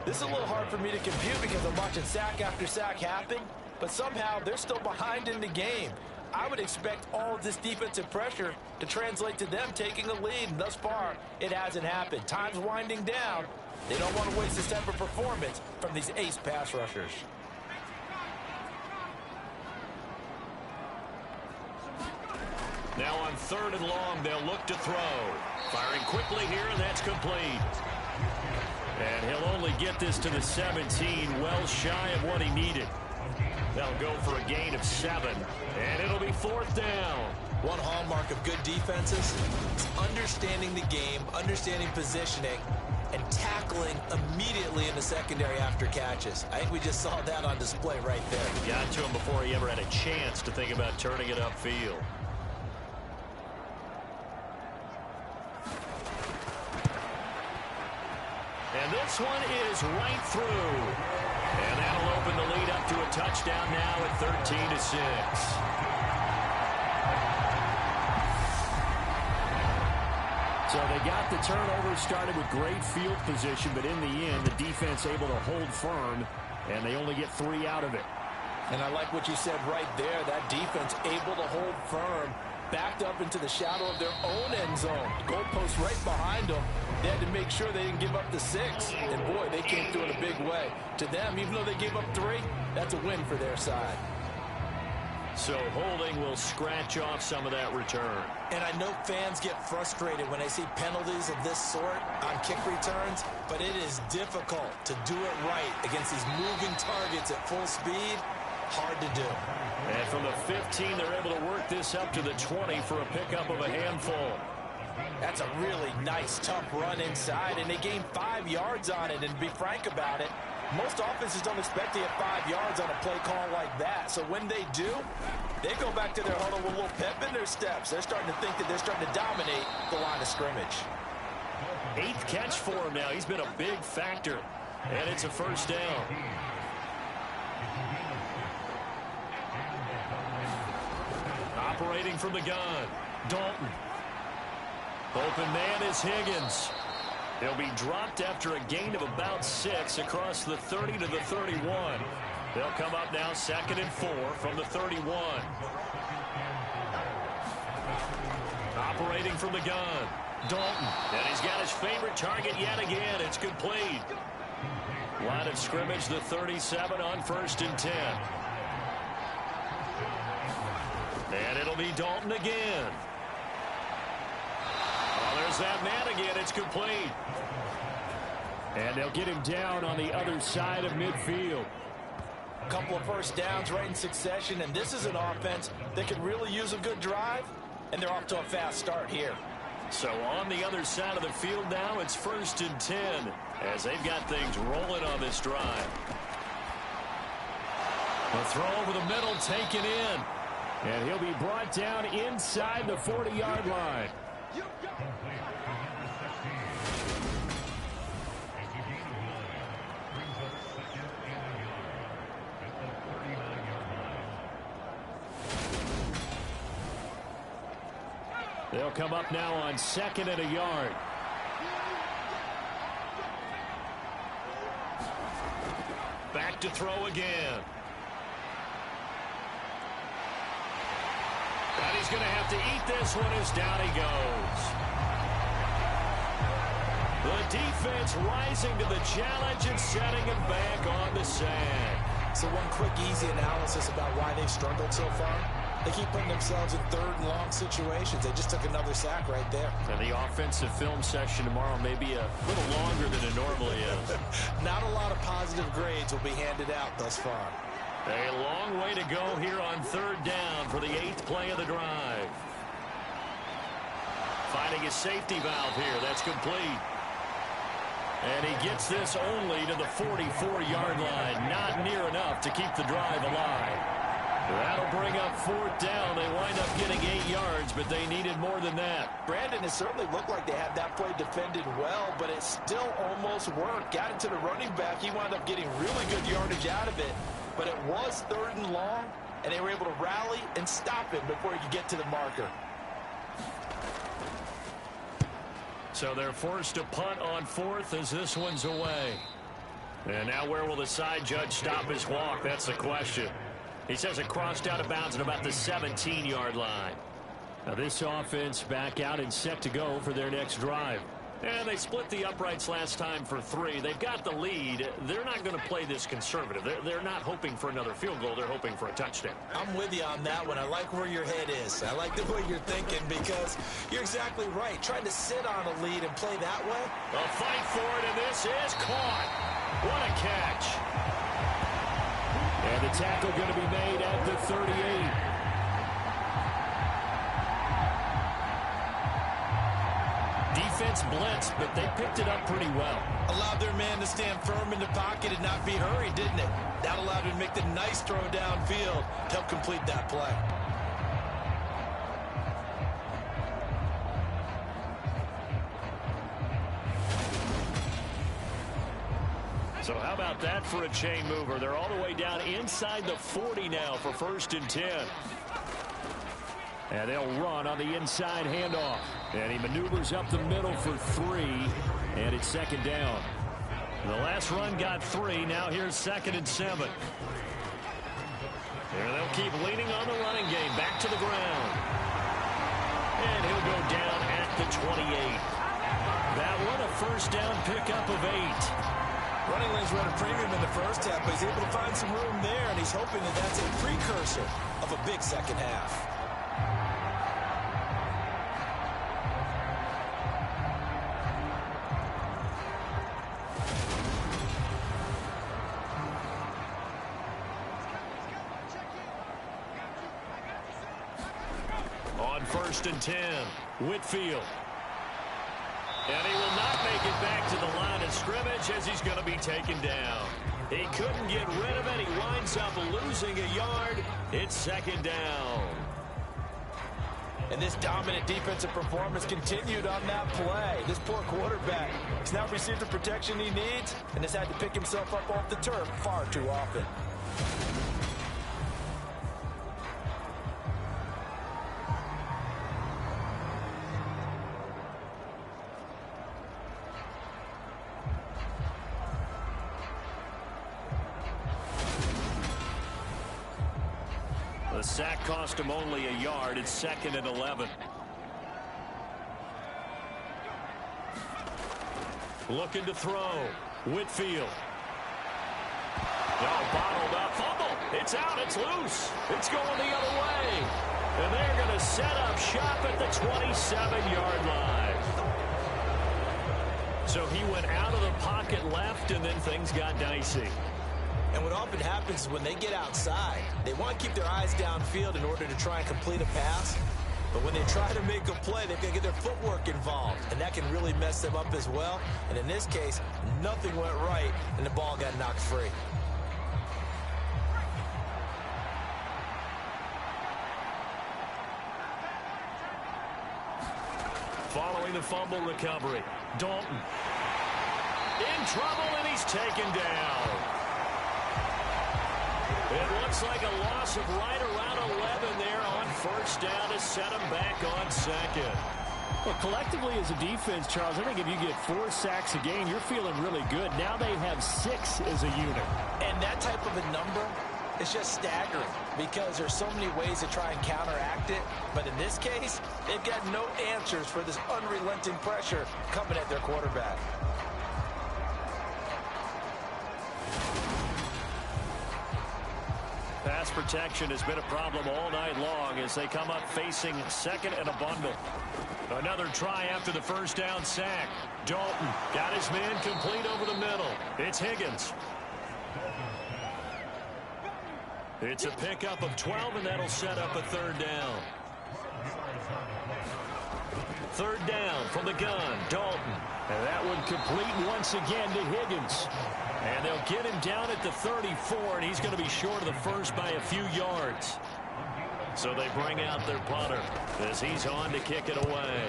This is a little hard for me to compute because I'm watching sack after sack happen, but somehow they're still behind in the game. I would expect all of this defensive pressure to translate to them taking a lead, and thus far, it hasn't happened. Time's winding down. They don't want to waste this type of performance from these ace pass rushers. Now on 3rd and long, they'll look to throw. Firing quickly here, and that's complete. And he'll only get this to the 17, well shy of what he needed. They'll go for a gain of 7, and it'll be 4th down. One hallmark of good defenses is understanding the game, understanding positioning, and tackling immediately in the secondary after catches. I think we just saw that on display right there. Got to him before he ever had a chance to think about turning it upfield. And this one is right through. And that'll open the lead up to a touchdown now at 13-6. So they got the turnover started with great field position, but in the end, the defense able to hold firm, and they only get 3 out of it. And I like what you said right there. That defense able to hold firm, backed up into the shadow of their own end zone. Goalpost right behind them. They had to make sure they didn't give up the 6. And, boy, they came through in a big way. To them, even though they gave up 3, that's a win for their side. So holding will scratch off some of that return. And I know fans get frustrated when they see penalties of this sort on kick returns, but it is difficult to do it right against these moving targets at full speed. Hard to do. And from the 15, they're able to work this up to the 20 for a pickup of a handful. That's a really nice, tough run inside, and they gained 5 yards on it. And to be frank about it, most offenses don't expect to get 5 yards on a play call like that. So when they do, they go back to their huddle with a little pep in their steps. They're starting to think that they're starting to dominate the line of scrimmage. 8th catch for him now. He's been a big factor, and it's a first down. Operating from the gun, Dalton. Open man is Higgins. He'll be dropped after a gain of about 6 across the 30 to the 31. They'll come up now 2nd and 4 from the 31. Operating from the gun, Dalton. And he's got his favorite target yet again. It's complete. Line of scrimmage, the 37 on 1st and 10. And it'll be Dalton again. Oh, there's that man again. It's complete. And they'll get him down on the other side of midfield. A couple of first downs right in succession, and this is an offense that could really use a good drive, and they're off to a fast start here. So on the other side of the field now, it's 1st and 10 as they've got things rolling on this drive. The throw over the middle taken in. And he'll be brought down inside the 40-yard line. They'll come up now on 2nd and a yard. Back to throw again. And he's going to have to eat this one as down he goes. The defense rising to the challenge and setting him back on the sand. So one quick, easy analysis about why they've struggled so far. They keep putting themselves in 3rd and long situations. They just took another sack right there. And the offensive film session tomorrow may be a little longer than it normally is. Not a lot of positive grades will be handed out thus far. A long way to go here on 3rd down for the 8th play of the drive. Finding a safety valve here. That's complete. And he gets this only to the 44-yard line. Not near enough to keep the drive alive. That'll bring up 4th down. They wind up getting 8 yards, but they needed more than that. Brandon, it certainly looked like they had that play defended well, but it still almost worked. Got it to the running back. He wound up getting really good yardage out of it. But it was 3rd and long, and they were able to rally and stop him before he could get to the marker. So they're forced to punt on 4th as this one's away. And now where will the side judge stop his walk? That's the question. He says it crossed out of bounds at about the 17-yard line. Now this offense back out and set to go for their next drive. And they split the uprights last time for 3. They've got the lead. They're not going to play this conservative. They're not hoping for another field goal. They're hoping for a touchdown. I'm with you on that one. I like where your head is. I like the way you're thinking because you're exactly right. Trying to sit on a lead and play that way. A fight for it, and this is caught. What a catch. And the tackle going to be made at the 38. Defense blitzed, but they picked it up pretty well. Allowed their man to stand firm in the pocket and not be hurried, didn't it? That allowed him to make the nice throw downfield to help complete that play. So how about that for a chain mover? They're all the way down inside the 40 now for 1st and 10. And they'll run on the inside handoff. And he maneuvers up the middle for 3. And it's 2nd down. The last run got 3. Now here's 2nd and 7. And they'll keep leaning on the running game. Back to the ground. And he'll go down at the 28. That one a first down pickup of 8. Running lanes were at a premium in the first half, but he's able to find some room there, and he's hoping that that's a precursor of a big second half. On 1st and 10, Whitfield. And he will not make it back to the line of scrimmage as he's going to be taken down. He couldn't get rid of it. He winds up losing a yard. It's 2nd down. And this dominant defensive performance continued on that play. This poor quarterback has now received the protection he needs and has had to pick himself up off the turf far too often. The sack cost him only a yard. It's 2nd and 11. Looking to throw. Whitfield. No, bottled up. Fumble. It's out. It's loose. It's going the other way. And they're going to set up shop at the 27-yard line. So he went out of the pocket left, and then things got dicey. And what often happens is when they get outside, they want to keep their eyes downfield in order to try and complete a pass. But when they try to make a play, they've got to get their footwork involved. And that can really mess them up as well. And in this case, nothing went right, and the ball got knocked free. Following the fumble recovery, Dalton. In trouble, and he's taken down. It looks like a loss of right around 11 there on 1st down to set him back on 2nd. Well, collectively as a defense, Charles, I think if you get 4 sacks a game, you're feeling really good. Now they have 6 as a unit. And that type of a number is just staggering because there's so many ways to try and counteract it. But in this case, they've got no answers for this unrelenting pressure coming at their quarterback. Pass protection has been a problem all night long as they come up facing 2nd and a bundle. Another try after the 1st down sack. Dalton got his man complete over the middle. It's Higgins. It's a pickup of 12, and that'll set up a 3rd down. 3rd down from the gun, Dalton. And that one complete once again to Higgins. And they'll get him down at the 34, and he's going to be short of the first by a few yards. So they bring out their punter as he's on to kick it away.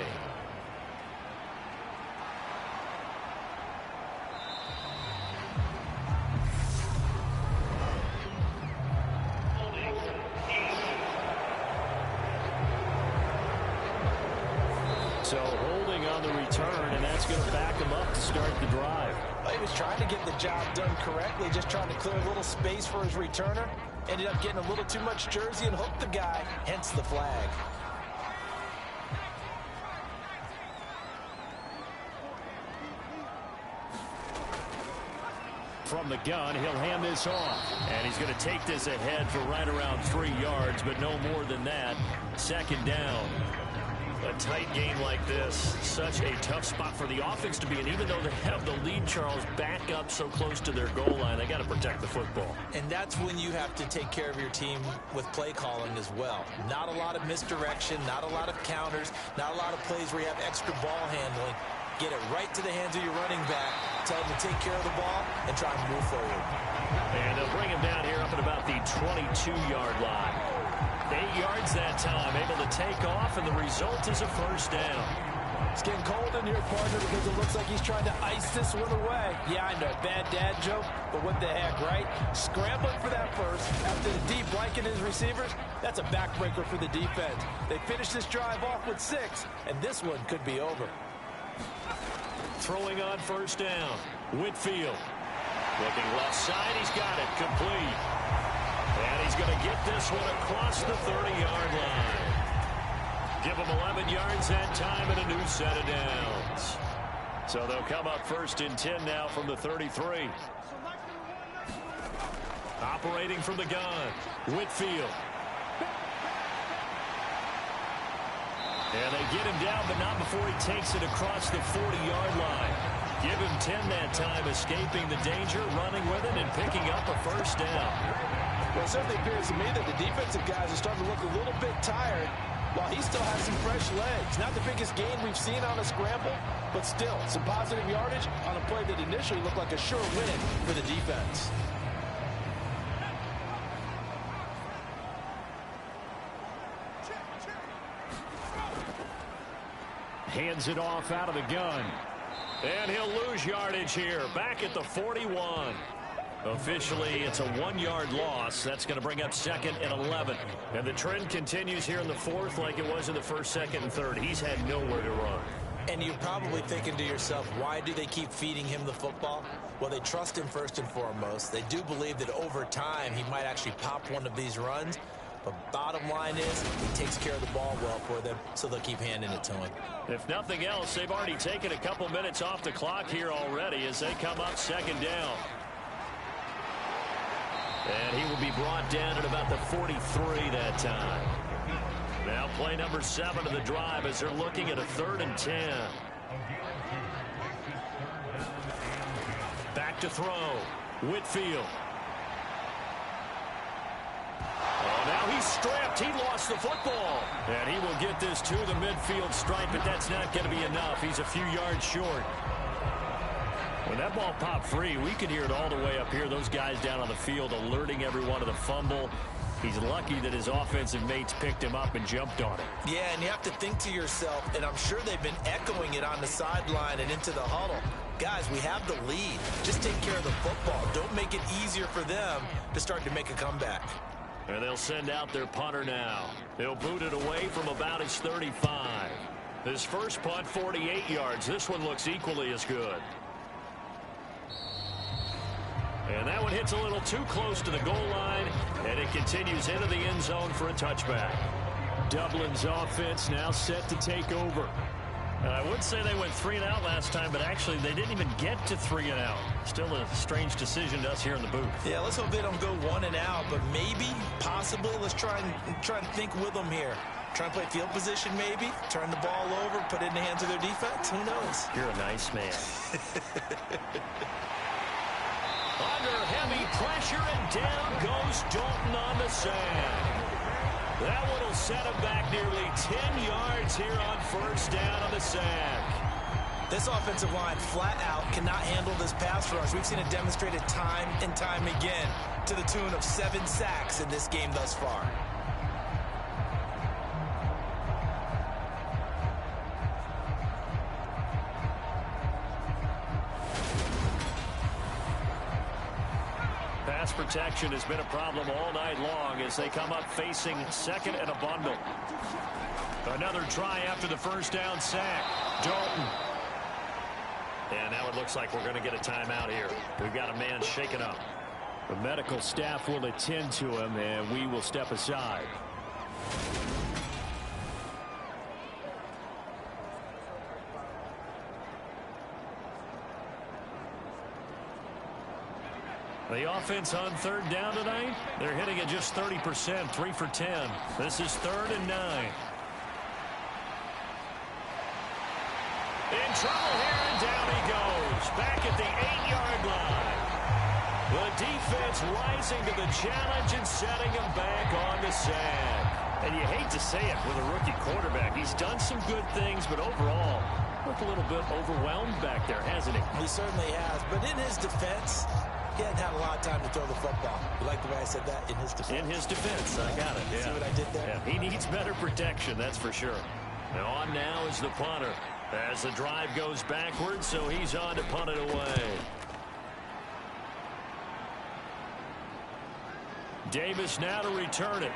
So holding on the return, and that's going to back him up to start the drive. He was trying to get the job done correctly, just trying to clear a little space for his returner. Ended up getting a little too much jersey and hooked the guy, hence the flag. From the gun, he'll hand this off. And he's going to take this ahead for right around 3 yards, but no more than that. 2nd down. A tight game like this, such a tough spot for the offense to be in. Even though they have the lead, Charles, back up so close to their goal line, they got to protect the football. And that's when you have to take care of your team with play calling as well. Not a lot of misdirection, not a lot of counters, not a lot of plays where you have extra ball handling. Get it right to the hands of your running back, tell him to take care of the ball, and try and move forward. And they'll bring him down here up at about the 22-yard line. 8 yards that time, able to take off, and the result is a 1st down. It's getting cold in here, partner, because it looks like he's trying to ice this one away. Yeah, I know, bad dad joke, but what the heck, right? Scrambling for that first after the deep blanket his receivers. That's a backbreaker for the defense. They finished this drive off with 6, and this one could be over. Throwing on 1st down, Whitfield. Looking left side, he's got it, complete. And he's he's going to get this one across the 30-yard line. Give him 11 yards that time and a new set of downs. So they'll come up 1st and 10 now from the 33. Operating from the gun, Whitfield. And they get him down, but not before he takes it across the 40-yard line. Give him 10 that time, escaping the danger, running with it, and picking up a 1st down. Well, it certainly appears to me that the defensive guys are starting to look a little bit tired, while he still has some fresh legs. Not the biggest gain we've seen on a scramble, but still some positive yardage on a play that initially looked like a sure win for the defense. Hands it off out of the gun. And he'll lose yardage here. Back at the 41. Officially, it's a 1-yard loss. That's going to bring up 2nd and 11. And the trend continues here in the 4th like it was in the 1st, 2nd, and 3rd. He's had nowhere to run. And you're probably thinking to yourself, why do they keep feeding him the football? Well, they trust him first and foremost. They do believe that over time he might actually pop one of these runs. But bottom line is, he takes care of the ball well for them, so they'll keep handing it to him. If nothing else, they've already taken a couple minutes off the clock here already as they come up 2nd down. And he will be brought down at about the 43 that time. Now play number 7 of the drive as they're looking at a 3rd and 10. Back to throw. Whitfield. Oh, now he's strapped. He lost the football. And he will get this to the midfield stripe, but that's not going to be enough. He's a few yards short. When that ball popped free, we could hear it all the way up here. Those guys down on the field alerting everyone of the fumble. He's lucky that his offensive mates picked him up and jumped on it. Yeah, and you have to think to yourself, and I'm sure they've been echoing it on the sideline and into the huddle. Guys, we have the lead. Just take care of the football. Don't make it easier for them to start to make a comeback. And they'll send out their punter now. They'll boot it away from about his 35. His first punt, 48 yards. This one looks equally as good. And that one hits a little too close to the goal line, and it continues into the end zone for a touchback. Dublin's offense now set to take over. I would say they went 3 and out last time, but actually they didn't even get to 3 and out. Still a strange decision to us here in the booth. Yeah, let's hope they don't go 1 and out, but maybe, possibly, let's try and think with them here. Try and play field position maybe, turn the ball over, put it in the hands of their defense. Who knows? You're a nice man. Under heavy pressure, and down goes Dalton on the sack. That one will set him back nearly 10 yards here on 1st down on the sack. This offensive line flat out cannot handle this pass rush. We've seen it demonstrated time and time again to the tune of 7 sacks in this game thus far. Pass protection has been a problem all night long as they come up facing 2nd and a bundle. Another try after the 1st down sack. Dalton. And now it looks like we're going to get a timeout here. We've got a man shaken up. The medical staff will attend to him, and we will step aside. The offense on 3rd down tonight, they're hitting at just 30%, 3 for 10. This is 3rd and 9. In trouble here, and down he goes. Back at the 8-yard line. The defense rising to the challenge and setting him back on the sack. And you hate to say it with a rookie quarterback. He's done some good things, but overall, looked a little bit overwhelmed back there, hasn't he? He certainly has, but in his defense, he hadn't had a lot of time to throw the football. You like the way I said that? In his defense. In his defense. I got it. Yeah. See what I did there? Yeah, he needs better protection, that's for sure. And on now is the punter. As the drive goes backwards, so he's on to punt it away. Davis now to return it.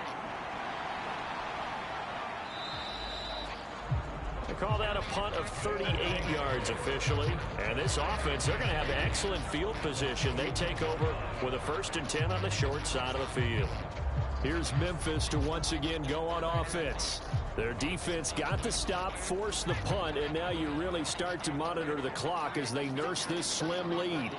They call that a punt of 38 yards officially. And this offense, they're going to have excellent field position. They take over with a 1st and 10 on the short side of the field. Here's Memphis to once again go on offense. Their defense got the stop, forced the punt, and now you really start to monitor the clock as they nurse this slim lead.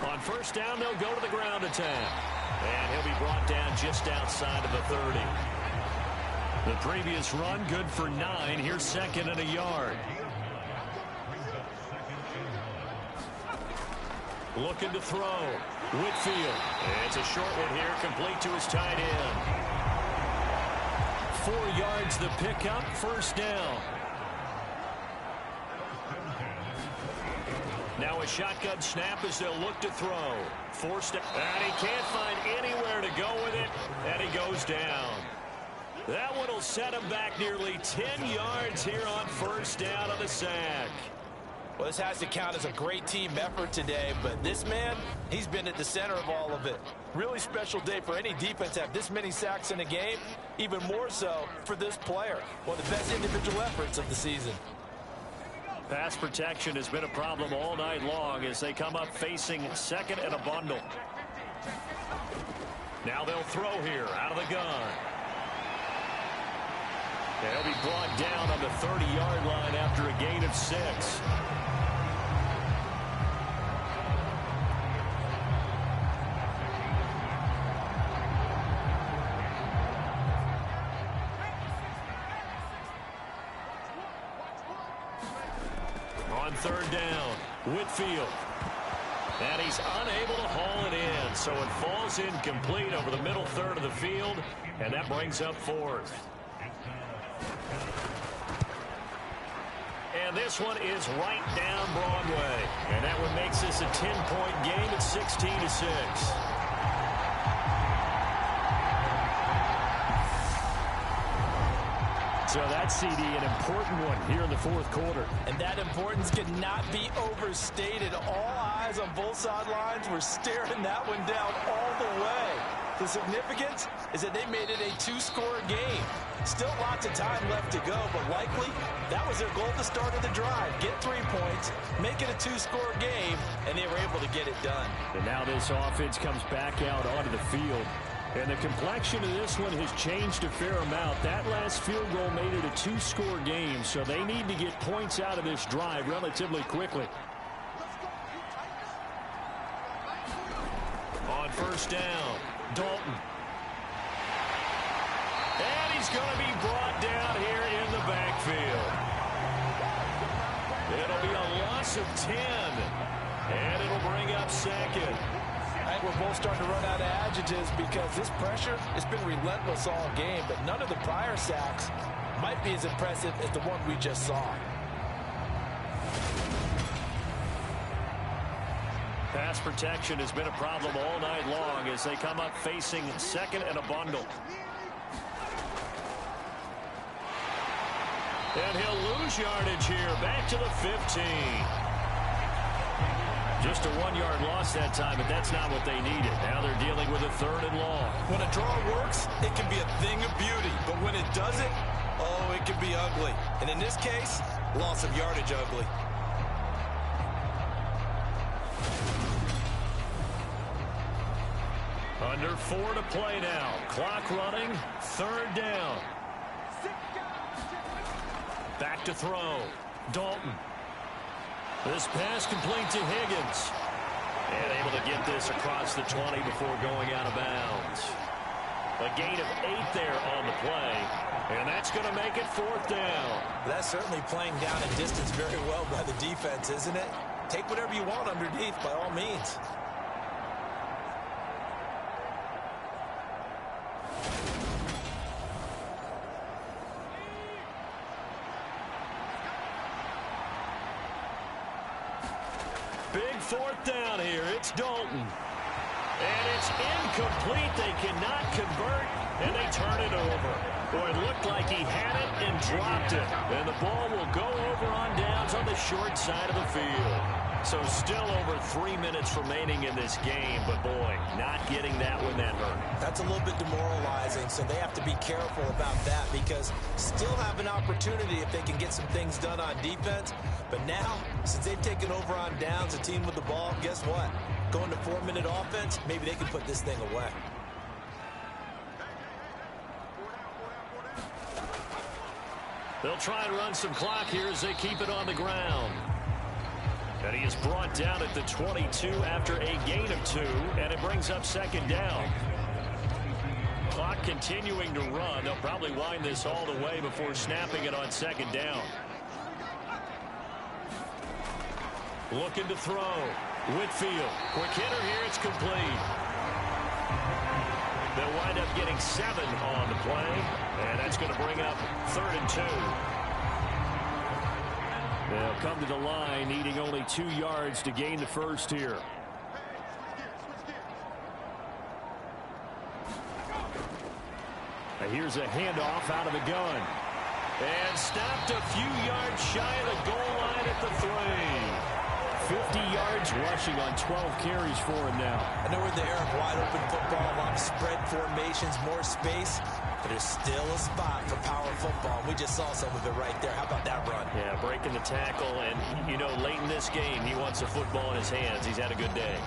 On first down, they'll go to the ground attack. And he'll be brought down just outside of the 30. The previous run, good for 9. Here's second and a yard. Looking to throw. Whitfield. It's a short one here, complete to his tight end. 4 yards the pickup, first down. Now a shotgun snap as they'll look to throw. Forced, and he can't find anywhere to go with it, and he goes down. That one will set him back nearly 10 yards here on first down on the sack. Well, this has to count as a great team effort today, but this man, he's been at the center of all of it. Really special day for any defense to have this many sacks in a game, even more so for this player. One of the best individual efforts of the season. Pass protection has been a problem all night long as they come up facing second and a bundle. Now they'll throw here out of the gun. They'll be brought down on the 30-yard line after a gain of 6. On third down, Whitfield. And he's unable to haul it in, so it falls incomplete over the middle third of the field, and that brings up fourth. And this one is right down Broadway. And that one makes this a 10-point game at 16-6. So that CD, an important one here in the fourth quarter. And that importance cannot be overstated. All eyes on both sidelines were staring that one down all the way. The significance is that they made it a 2-score game. Still lots of time left to go, but likely that was their goal to start of the drive. Get 3 points, make it a 2-score game, and they were able to get it done. And now this offense comes back out onto the field. And the complexion of this one has changed a fair amount. That last field goal made it a 2-score game, so they need to get points out of this drive relatively quickly. On first down, Dalton. And he's going to be brought down here in the backfield. It'll be a loss of 10, and it'll bring up second. I think we're both starting to run out of adjectives because this pressure has been relentless all game, but none of the prior sacks might be as impressive as the one we just saw. Pass protection has been a problem all night long as they come up facing second and a bundle. And he'll lose yardage here, back to the 15. Just a 1-yard loss that time, but that's not what they needed. Now they're dealing with a third and long. When a draw works, it can be a thing of beauty. But when it doesn't, oh, it can be ugly. And in this case, loss of yardage ugly. Under 4 to play now. Clock running, third down. Back to throw. Dalton. This pass complete to Higgins. And able to get this across the 20 before going out of bounds. A gain of 8 there on the play. And that's going to make it fourth down. That's certainly playing down in distance very well by the defense, isn't it? Take whatever you want underneath by all means. Big fourth down here. It's Dalton. And it's incomplete. They cannot convert, and they turn it over. Boy, it looked like he had it and dropped it. And the ball will go over on downs on the short side of the field. So still over 3 minutes remaining in this game, but boy, not getting that one that hurt. That's a little bit demoralizing, so they have to be careful about that because still have an opportunity if they can get some things done on defense. But now, since they've taken over on downs, a team with the ball, guess what? Going to 4-minute offense, maybe they can put this thing away. They'll try and run some clock here as they keep it on the ground. And he is brought down at the 22 after a gain of 2, and it brings up second down. Clock continuing to run. They'll probably wind this all the way before snapping it on second down. Looking to throw. Whitfield. Quick hitter here. It's complete. They'll wind up getting 7 on the play, and that's going to bring up 3rd and 2. They'll come to the line needing only 2 yards to gain the first here. And here's a handoff out of the gun. And stopped a few yards shy of the goal line at the 3. 50 yards rushing on 12 carries for him now. I know we're in the era of wide open football, a lot of spread formations, more space, but there's still a spot for power football. We just saw some of it right there. How about that run? Yeah, breaking the tackle, and, you know, late in this game, he wants the football in his hands. He's had a good day.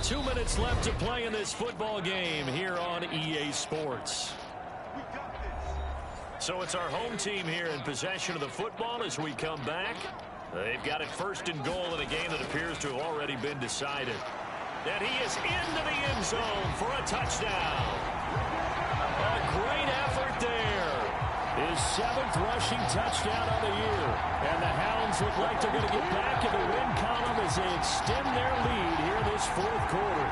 Two minutes left to play in this football game here on EA Sports. So it's our home team here in possession of the football as we come back. They've got it 1st and goal in a game that appears to have already been decided. And he is into the end zone for a touchdown. A great effort there. His 7th rushing touchdown of the year. And the Hounds look like they're going to get back in the win column as they extend their lead here in this 4th quarter.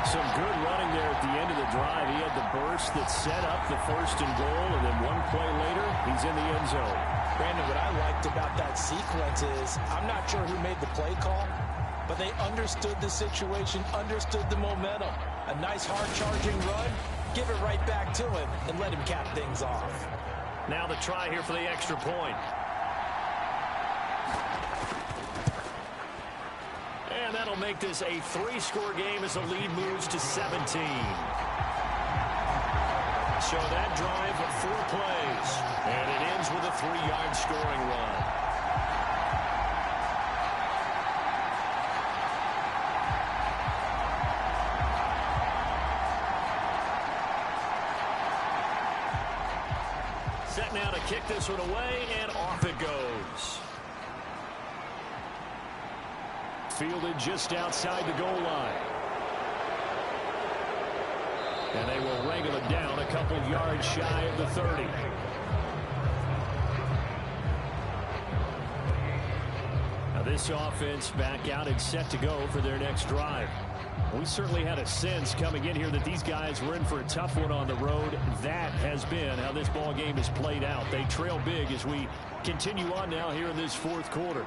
Some good running there at the end of the drive. He had the burst that set up the 1st and goal, and then one play later, he's in the end zone. Brandon, what I liked about that sequence is I'm not sure who made the play call, but they understood the situation, understood the momentum. A nice hard-charging run, give it right back to him, and let him cap things off. Now the try here for the extra point. And that'll make this a 3-score game as the lead moves to 17. So that drive of 4 plays. And it ends with a 3-yard scoring run. Set now to kick this one away, and off it goes. Fielded just outside the goal line. And they will wrangle it down a couple yards shy of the 30. Now this offense back out and set to go for their next drive. We certainly had a sense coming in here that these guys were in for a tough one on the road. That has been how this ball game has played out. They trail big as we continue on now here in this 4th quarter.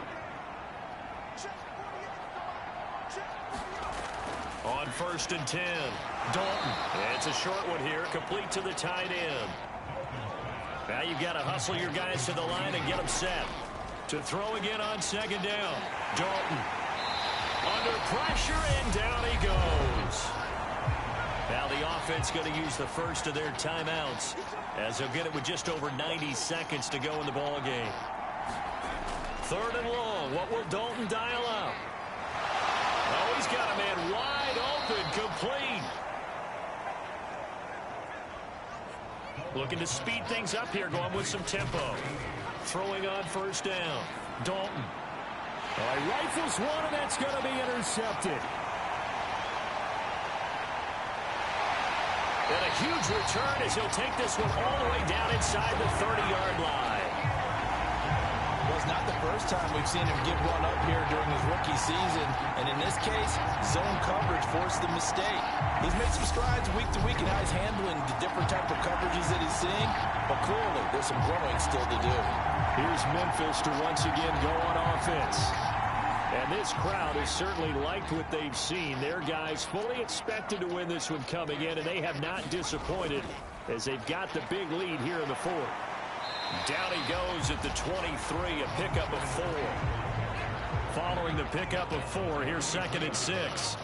On 1st and 10, Dalton. It's a short one here, complete to the tight end. Now you've got to hustle your guys to the line and get them set. To throw again on 2nd down. Dalton under pressure, and down he goes. Now the offense going to use the first of their timeouts as they'll get it with just over 90 seconds to go in the ball game. 3rd and long. What will Dalton dial up? Oh, he's got a man wide open, complete. Looking to speed things up here, going with some tempo. Throwing on 1st down. Dalton. Oh, he rifles one, and that's going to be intercepted. And a huge return as he'll take this one all the way down inside the 30-yard line. Well, it's not the first time we've seen him get one up here during his rookie season. And in this case, zone coverage forced the mistake. He's made some strides week to week in how he's handling the different type of coverages that he's seeing. But clearly, there's some growing still to do. Here's Memphis to once again go on offense. And this crowd has certainly liked what they've seen. Their guys fully expected to win this one coming in, and they have not disappointed as they've got the big lead here in the 4th. Down he goes at the 23, a pickup of 4. Following the pickup of 4, here's 2nd and 6.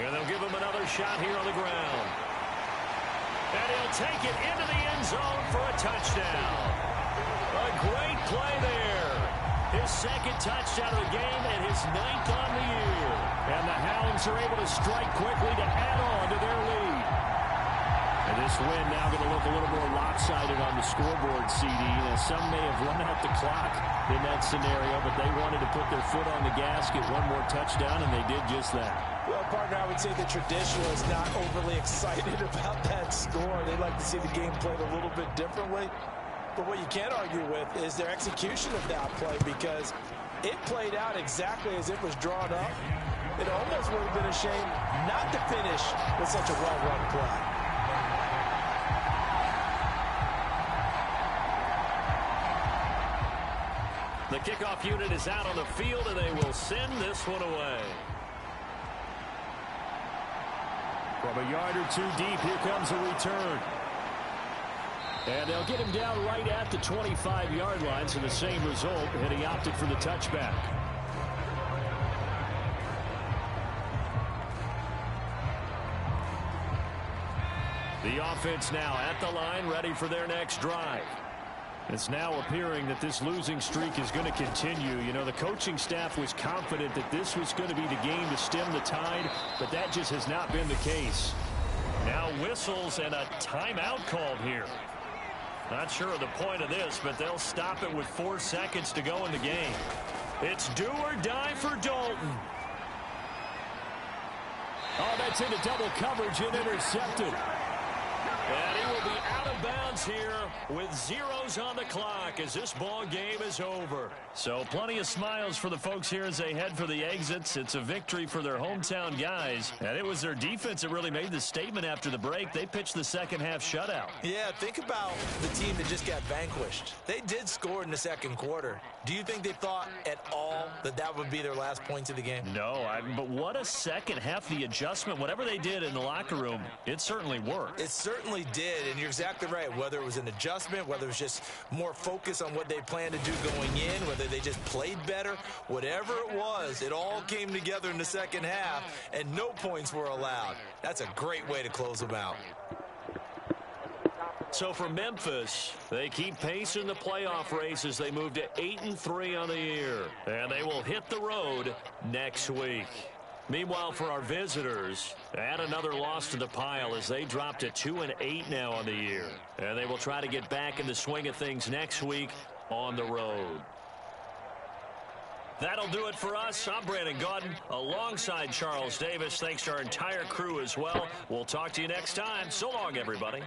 And they'll give him another shot here on the ground. And he'll take it into the end zone for a touchdown. A great play there. His second touchdown of the game and his 9th on the year. And the Hounds are able to strike quickly to add on to their lead. And this win now going to look a little more lopsided on the scoreboard, CD. Some may have run out the clock in that scenario, but they wanted to put their foot on the gas, get one more touchdown, and they did just that. Well, partner, I would say the traditionalists not overly excited about that score. They'd like to see the game played a little bit differently. But what you can't argue with is their execution of that play, because it played out exactly as it was drawn up. It almost would have been a shame not to finish with such a well-run play. The kickoff unit is out on the field, and they will send this one away. From a yard or two deep, here comes a return. And they'll get him down right at the 25-yard line, so the same result, and he opted for the touchback. The offense now at the line, ready for their next drive. It's now appearing that this losing streak is going to continue. You know, the coaching staff was confident that this was going to be the game to stem the tide, but that just has not been the case. Now whistles and a timeout called here. Not sure of the point of this, but they'll stop it with 4 seconds to go in the game. It's do or die for Dalton. Oh, that's into double coverage and intercepted. And he will be out of bounds here with zeros on the clock as this ball game is over. So plenty of smiles for the folks here as they head for the exits. It's a victory for their hometown guys. And it was their defense that really made the statement after the break. They pitched the second half shutout. Yeah, think about the team that just got vanquished. They did score in the second quarter. Do you think they thought at all that that would be their last points of the game? No, but what a second half. The adjustment, whatever they did in the locker room, it certainly worked. It certainly did, and you're exactly right. Whether it was an adjustment, whether it was just more focus on what they planned to do going in, whether they just played better, whatever it was, it all came together in the second half, and no points were allowed. That's a great way to close them out. So for Memphis, they keep pace in the playoff race as they move to 8-3 on the year. And they will hit the road next week. Meanwhile, for our visitors, add another loss to the pile as they drop to 2-8 now on the year. And they will try to get back in the swing of things next week on the road. That'll do it for us. I'm Brandon Gaudin alongside Charles Davis. Thanks to our entire crew as well. We'll talk to you next time. So long, everybody.